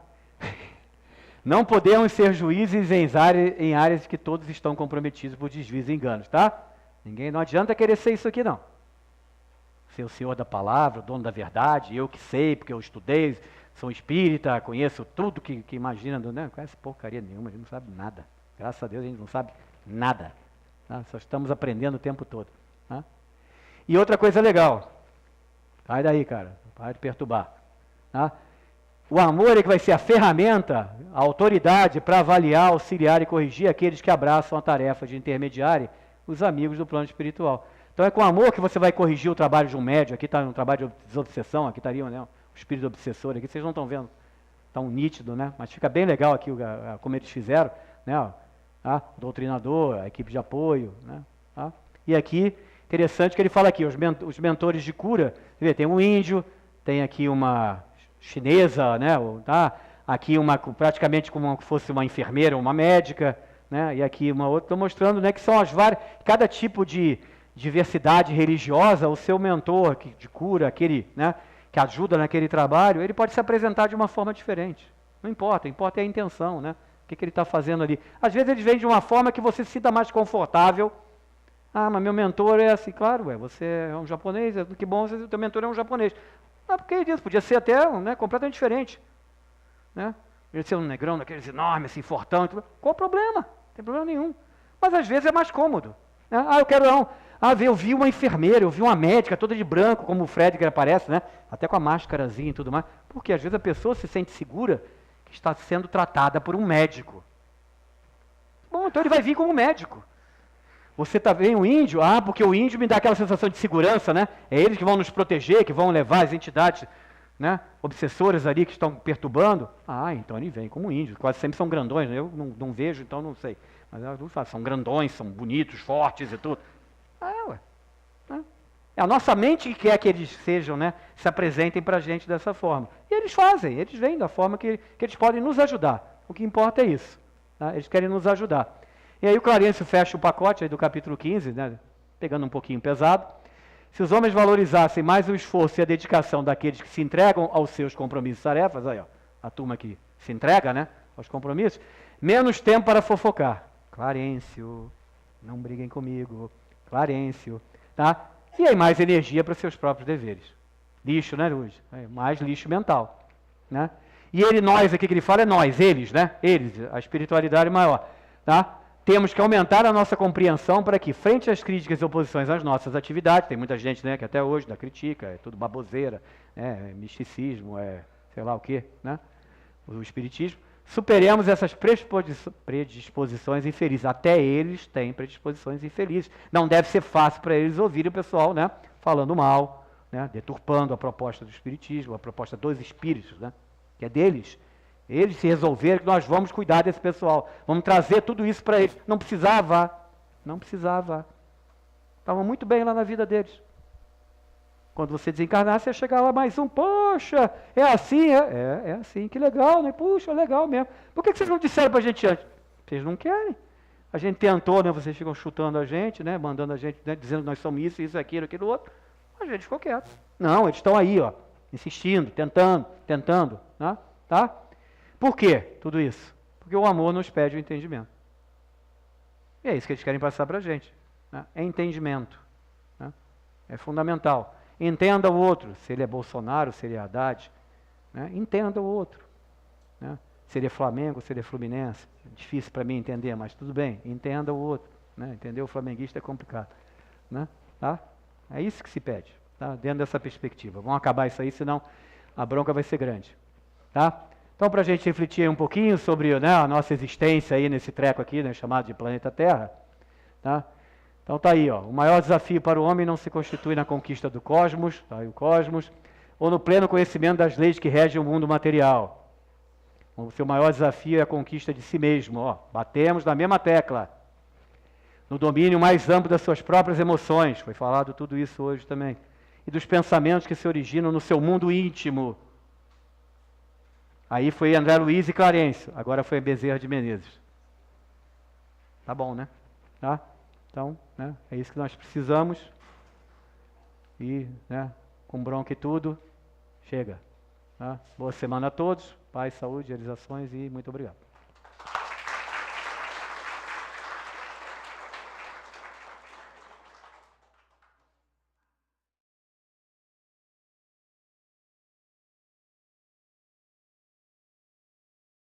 Não podemos ser juízes em áreas que todos estão comprometidos por desvios e enganos, tá? Não adianta querer ser isso aqui, não. Ser o senhor da palavra, o dono da verdade, eu que sei, porque eu estudei, sou espírita, conheço tudo que imagina, não conhece porcaria nenhuma, a gente não sabe nada. Graças a Deus a gente não sabe nada. Tá? Só estamos aprendendo o tempo todo. Tá? E outra coisa legal, sai daí, cara, para de perturbar. Tá? O amor é que vai ser a ferramenta, a autoridade para avaliar, auxiliar e corrigir aqueles que abraçam a tarefa de intermediário, os amigos do plano espiritual. Então é com amor que você vai corrigir o trabalho de um médium. Aqui está um trabalho de desobsessão, aqui estaria, né, o espírito obsessor, aqui vocês não estão vendo, está um nítido, né? Mas fica bem legal aqui como eles fizeram, né? O doutrinador, a equipe de apoio, né? Tá? E aqui, interessante que ele fala aqui, os mentores de cura, você vê, tem um índio, tem aqui uma chinesa, né? Tá? Aqui praticamente como se fosse uma enfermeira, uma médica, né? E aqui uma outra, estou mostrando, né, que são as várias, cada tipo de diversidade religiosa, o seu mentor de cura, aquele, né, que ajuda naquele trabalho, ele pode se apresentar de uma forma diferente. Não importa, importa é a intenção, né? O que ele está fazendo ali. Às vezes eles vêm de uma forma que você se sinta mais confortável. Ah, mas meu mentor é assim, claro, você é um japonês, que bom, o teu mentor é um japonês. Ah, por que isso? Podia ser até, né, completamente diferente. Né? Podia ser um negrão daqueles enormes, assim, fortão. Qual o problema? Não tem problema nenhum. Mas às vezes é mais cômodo. Né? Ah, eu quero não. Ah, eu vi uma enfermeira, eu vi uma médica toda de branco, como o Fred que aparece, né? Até com a máscarazinha e tudo mais. Porque às vezes a pessoa se sente segura que está sendo tratada por um médico. Bom, então ele vai vir como médico. Você está vendo o índio? Ah, porque o índio me dá aquela sensação de segurança, né? É eles que vão nos proteger, que vão levar as entidades, né, obsessoras ali que estão perturbando. Ah, então ele vem como índio. Quase sempre são grandões, né? Eu não vejo, então não sei. Mas são grandões, são bonitos, fortes e tudo. É a nossa mente que quer que eles sejam, né, se apresentem para a gente dessa forma. E eles fazem, eles vêm da forma que eles podem nos ajudar. O que importa é isso. Tá? Eles querem nos ajudar. E aí o Clarencio fecha o pacote aí do capítulo 15, né, pegando um pouquinho pesado. Se os homens valorizassem mais o esforço e a dedicação daqueles que se entregam aos seus compromissos e tarefas, aí, ó, a turma que se entrega, né, aos compromissos, menos tempo para fofocar. Clarencio, não briguem comigo, Clarencio, tá? E aí mais energia para os seus próprios deveres. Lixo, né, Luiz? Mais lixo mental, né? E ele, nós, aqui que ele fala é nós, eles, né? Eles, a espiritualidade maior, tá? Temos que aumentar a nossa compreensão para que, frente às críticas e oposições às nossas atividades, tem muita gente, né, que até hoje ainda critica, é tudo baboseira, é misticismo, é sei lá o quê, né? O espiritismo, superemos essas predisposições infelizes. Até eles têm predisposições infelizes. Não deve ser fácil para eles ouvirem o pessoal, né, falando mal, né, deturpando a proposta do espiritismo, a proposta dos espíritos, né, que é deles. Eles se resolveram que nós vamos cuidar desse pessoal, vamos trazer tudo isso para eles. Não precisava. Estavam muito bem lá na vida deles. Quando você desencarnar, você ia chegar lá mais um, poxa, é assim, é assim, que legal, né? Puxa, legal mesmo. Por que vocês não disseram para a gente antes? Vocês não querem. A gente tentou, né? Vocês ficam chutando a gente, né? Mandando a gente, né? Dizendo que nós somos isso, aquilo outro. A gente ficou quieto. Não, eles estão aí, ó, insistindo, tentando, né? Tá? Por quê tudo isso? Porque o amor nos pede o entendimento. E é isso que eles querem passar para a gente, né? É entendimento, né? É fundamental. Entenda o outro, se ele é Bolsonaro, se ele é Haddad, né? Entenda o outro, né? Se ele é Flamengo, se ele é Fluminense, é difícil para mim entender, mas tudo bem, entenda o outro, né? Entender o flamenguista é complicado, né? Tá? É isso que se pede, tá? Dentro dessa perspectiva. Vamos acabar isso aí, senão a bronca vai ser grande, tá? Então, para a gente refletir um pouquinho sobre, né, a nossa existência aí nesse treco aqui, né, chamado de planeta Terra, tá? Então tá aí, ó, o maior desafio para o homem não se constitui na conquista do cosmos, tá aí o cosmos, ou no pleno conhecimento das leis que regem o mundo material. O seu maior desafio é a conquista de si mesmo, ó, batemos na mesma tecla. No domínio mais amplo das suas próprias emoções, foi falado tudo isso hoje também, e dos pensamentos que se originam no seu mundo íntimo. Aí foi André Luiz e Clarencio, agora foi Bezerra de Menezes. Tá bom, né? Tá? Então, né, é isso que nós precisamos. E, né, com bronca e tudo, chega. Tá? Boa semana a todos, paz, saúde, realizações e muito obrigado.